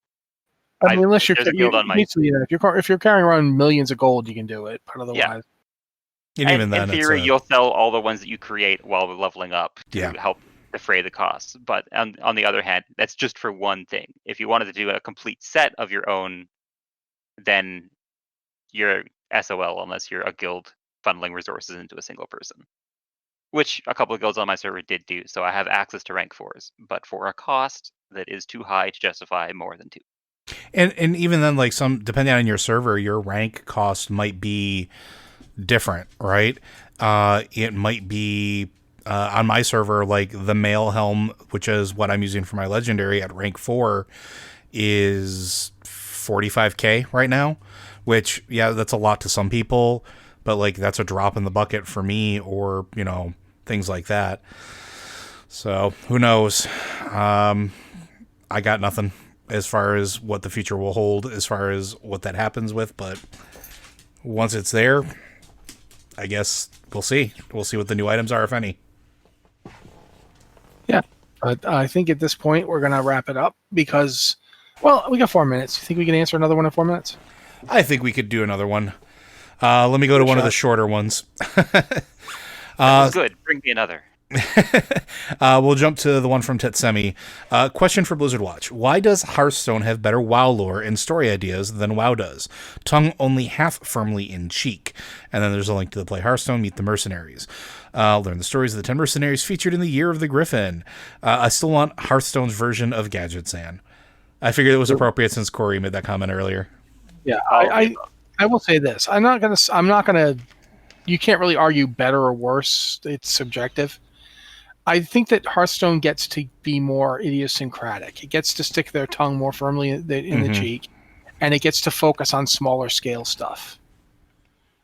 A: I mean, unless if you're carrying around millions of gold, you can do it. But otherwise,
B: and even then,
C: in theory, you'll sell all the ones that you create while leveling up to help defray the costs. But on the other hand, that's just for one thing. If you wanted to do a complete set of your own, then you're SOL unless you're a guild funneling resources into a single person, which a couple of guilds on my server did do. So I have access to rank 4s, but for a cost that is too high to justify more than 2.
B: And even then, like, some, depending on your server, your rank cost might be different, right? It might be on my server, like the mail helm, which is what I'm using for my legendary at rank 4, is 45k right now, which, yeah, that's a lot to some people, but like that's a drop in the bucket for me, or, you know, things like that. So who knows? I got nothing as far as what the future will hold, as far as what that happens with, but once it's there, I guess we'll see. We'll see what the new items are, if any.
A: Yeah, but I think at this point we're going to wrap it up because, well, we got 4 minutes. You think we can answer another one in 4 minutes?
B: I think we could do another one. Let me go to one of the shorter ones.
C: Good. Bring me another.
B: We'll jump to the one from Tetsemi. Question for Blizzard Watch. Why does Hearthstone have better WoW lore and story ideas than WoW does? Tongue only half firmly in cheek. And then there's a link to the Play Hearthstone, Meet the Mercenaries. Learn the stories of the 10 mercenaries featured in the Year of the Griffin. I still want Hearthstone's version of Gadgetzan. I figured it was appropriate since Corey made that comment earlier.
A: Yeah, I will say this. I'm not gonna. You can't really argue better or worse. It's subjective. I think that Hearthstone gets to be more idiosyncratic. It gets to stick their tongue more firmly in the cheek, and it gets to focus on smaller scale stuff.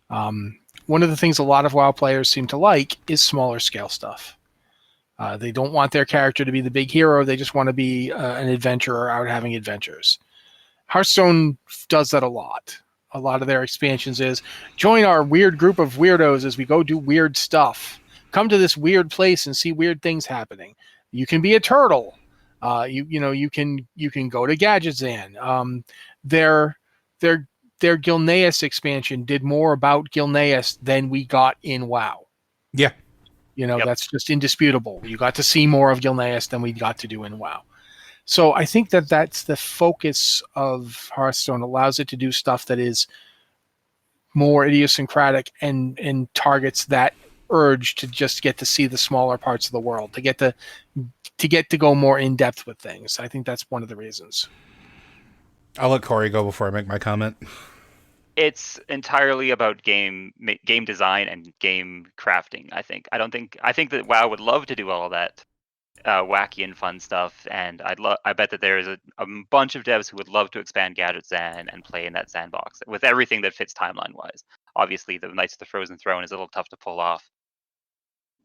A: One of the things a lot of WoW players seem to like is smaller scale stuff. They don't want their character to be the big hero. They just want to be an adventurer out having adventures. Hearthstone does that a lot. A lot of their expansions is join our weird group of weirdos as we go do weird stuff. Come to this weird place and see weird things happening. You can be a turtle. You can go to Gadgetzan. Their Gilneas expansion did more about Gilneas than we got in WoW.
B: Yeah.
A: That's just indisputable. You got to see more of Gilneas than we got to do in WoW. So I think that that's the focus of Hearthstone, allows it to do stuff that is more idiosyncratic and targets that urge to just get to see the smaller parts of the world, to get to go more in depth with things. I think that's one of the reasons.
B: I'll let Corey go before I make my comment.
C: It's entirely about game design and game crafting. I think that WoW would love to do all of that wacky and fun stuff, and I bet that there is a bunch of devs who would love to expand Gadgetzan and play in that sandbox with everything that fits timeline wise. Obviously, the Knights of the Frozen Throne is a little tough to pull off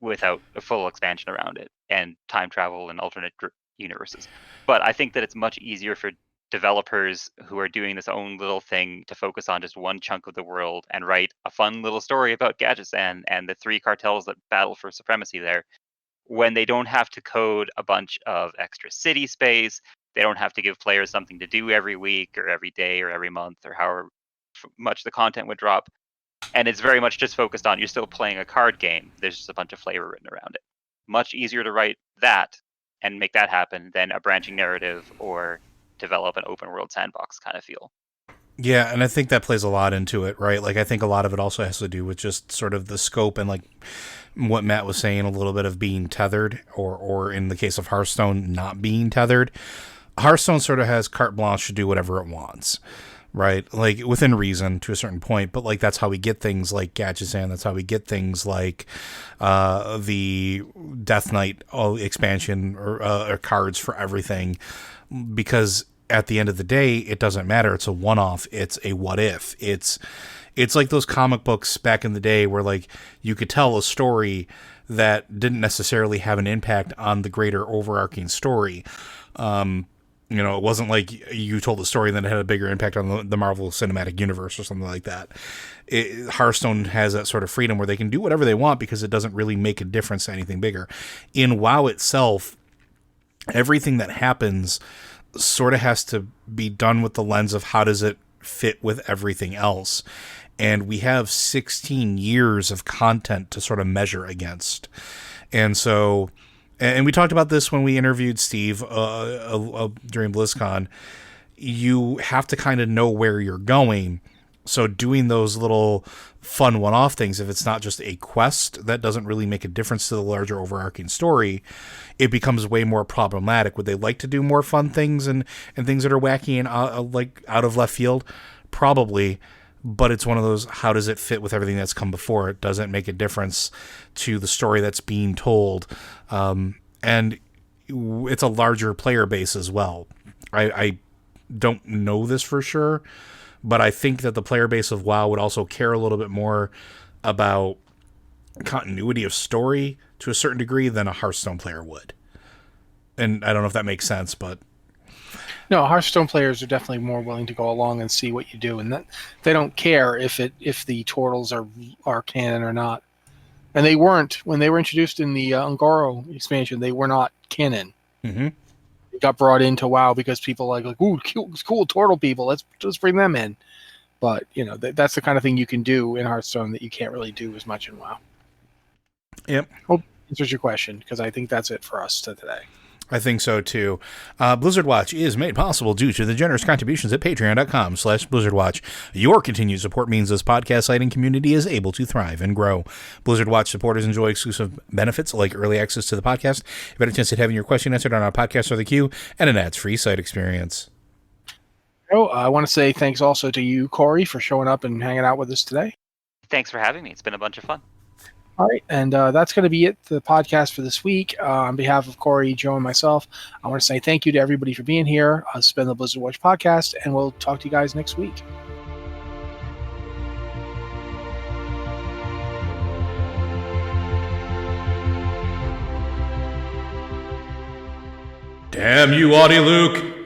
C: without a full expansion around it and time travel and alternate universes. But I think that it's much easier for developers who are doing this own little thing to focus on just one chunk of the world and write a fun little story about Gadgetzan and the 3 cartels that battle for supremacy there, when they don't have to code a bunch of extra city space. They don't have to give players something to do every week or every day or every month or however much the content would drop. And it's very much just focused on you're still playing a card game. There's just a bunch of flavor written around it. Much easier to write that and make that happen than a branching narrative or develop an open world sandbox kind of feel.
B: Yeah, and I think that plays a lot into it, right? Like, I think a lot of it also has to do with just sort of the scope and, like, what Matt was saying, a little bit of being tethered, or in the case of Hearthstone, not being tethered. Hearthstone sort of has carte blanche to do whatever it wants, right? Like, within reason to a certain point, but, like, that's how we get things like Gadgetzan, that's how we get things like the Death Knight expansion, or cards for everything, because at the end of the day, it doesn't matter. It's a one-off. It's a what if. It's like those comic books back in the day where, like, you could tell a story that didn't necessarily have an impact on the greater overarching story. It wasn't like you told a story and then it had a bigger impact on the Marvel Cinematic Universe or something like that. Hearthstone has that sort of freedom where they can do whatever they want because it doesn't really make a difference to anything bigger. In WoW itself, everything that happens sort of has to be done with the lens of how does it fit with everything else. And we have 16 years of content to sort of measure against. And so, and we talked about this when we interviewed Steve during BlizzCon, you have to kind of know where you're going So doing those little fun one-off things, if it's not just a quest that doesn't really make a difference to the larger overarching story, it becomes way more problematic. Would they like to do more fun things and things that are wacky and like out of left field? Probably. But it's one of those, how does it fit with everything that's come before? It doesn't make a difference to the story that's being told. And it's a larger player base as well. I don't know this for sure, but I think that the player base of WoW would also care a little bit more about continuity of story to a certain degree than a Hearthstone player would. And I don't know if that makes sense, but...
A: No, Hearthstone players are definitely more willing to go along and see what you do, and that they don't care if the turtles are canon or not. And they weren't when they were introduced in the Ungoro expansion. They were not canon.
B: Mm-hmm.
A: They got brought into WoW because people like ooh, cool turtle people. Let's bring them in. But that's the kind of thing you can do in Hearthstone that you can't really do as much in WoW.
B: Yep.
A: Hope answers your question, because I think that's it for us today.
B: I think so, too. Blizzard Watch is made possible due to the generous contributions at patreon.com/BlizzardWatch. Your continued support means this podcast site and community is able to thrive and grow. Blizzard Watch supporters enjoy exclusive benefits like early access to the podcast, a better chance at having your question answered on our podcast or the queue, and an ads-free site experience.
A: I want to say thanks also to you, Corey, for showing up and hanging out with us today.
C: Thanks for having me. It's been a bunch of fun.
A: All right, and that's going to be it, the podcast for this week. On behalf of Corey, Joe, and myself, I want to say thank you to everybody for being here. This has been the Blizzard Watch podcast, and we'll talk to you guys next week.
B: Damn you, Audie Luke!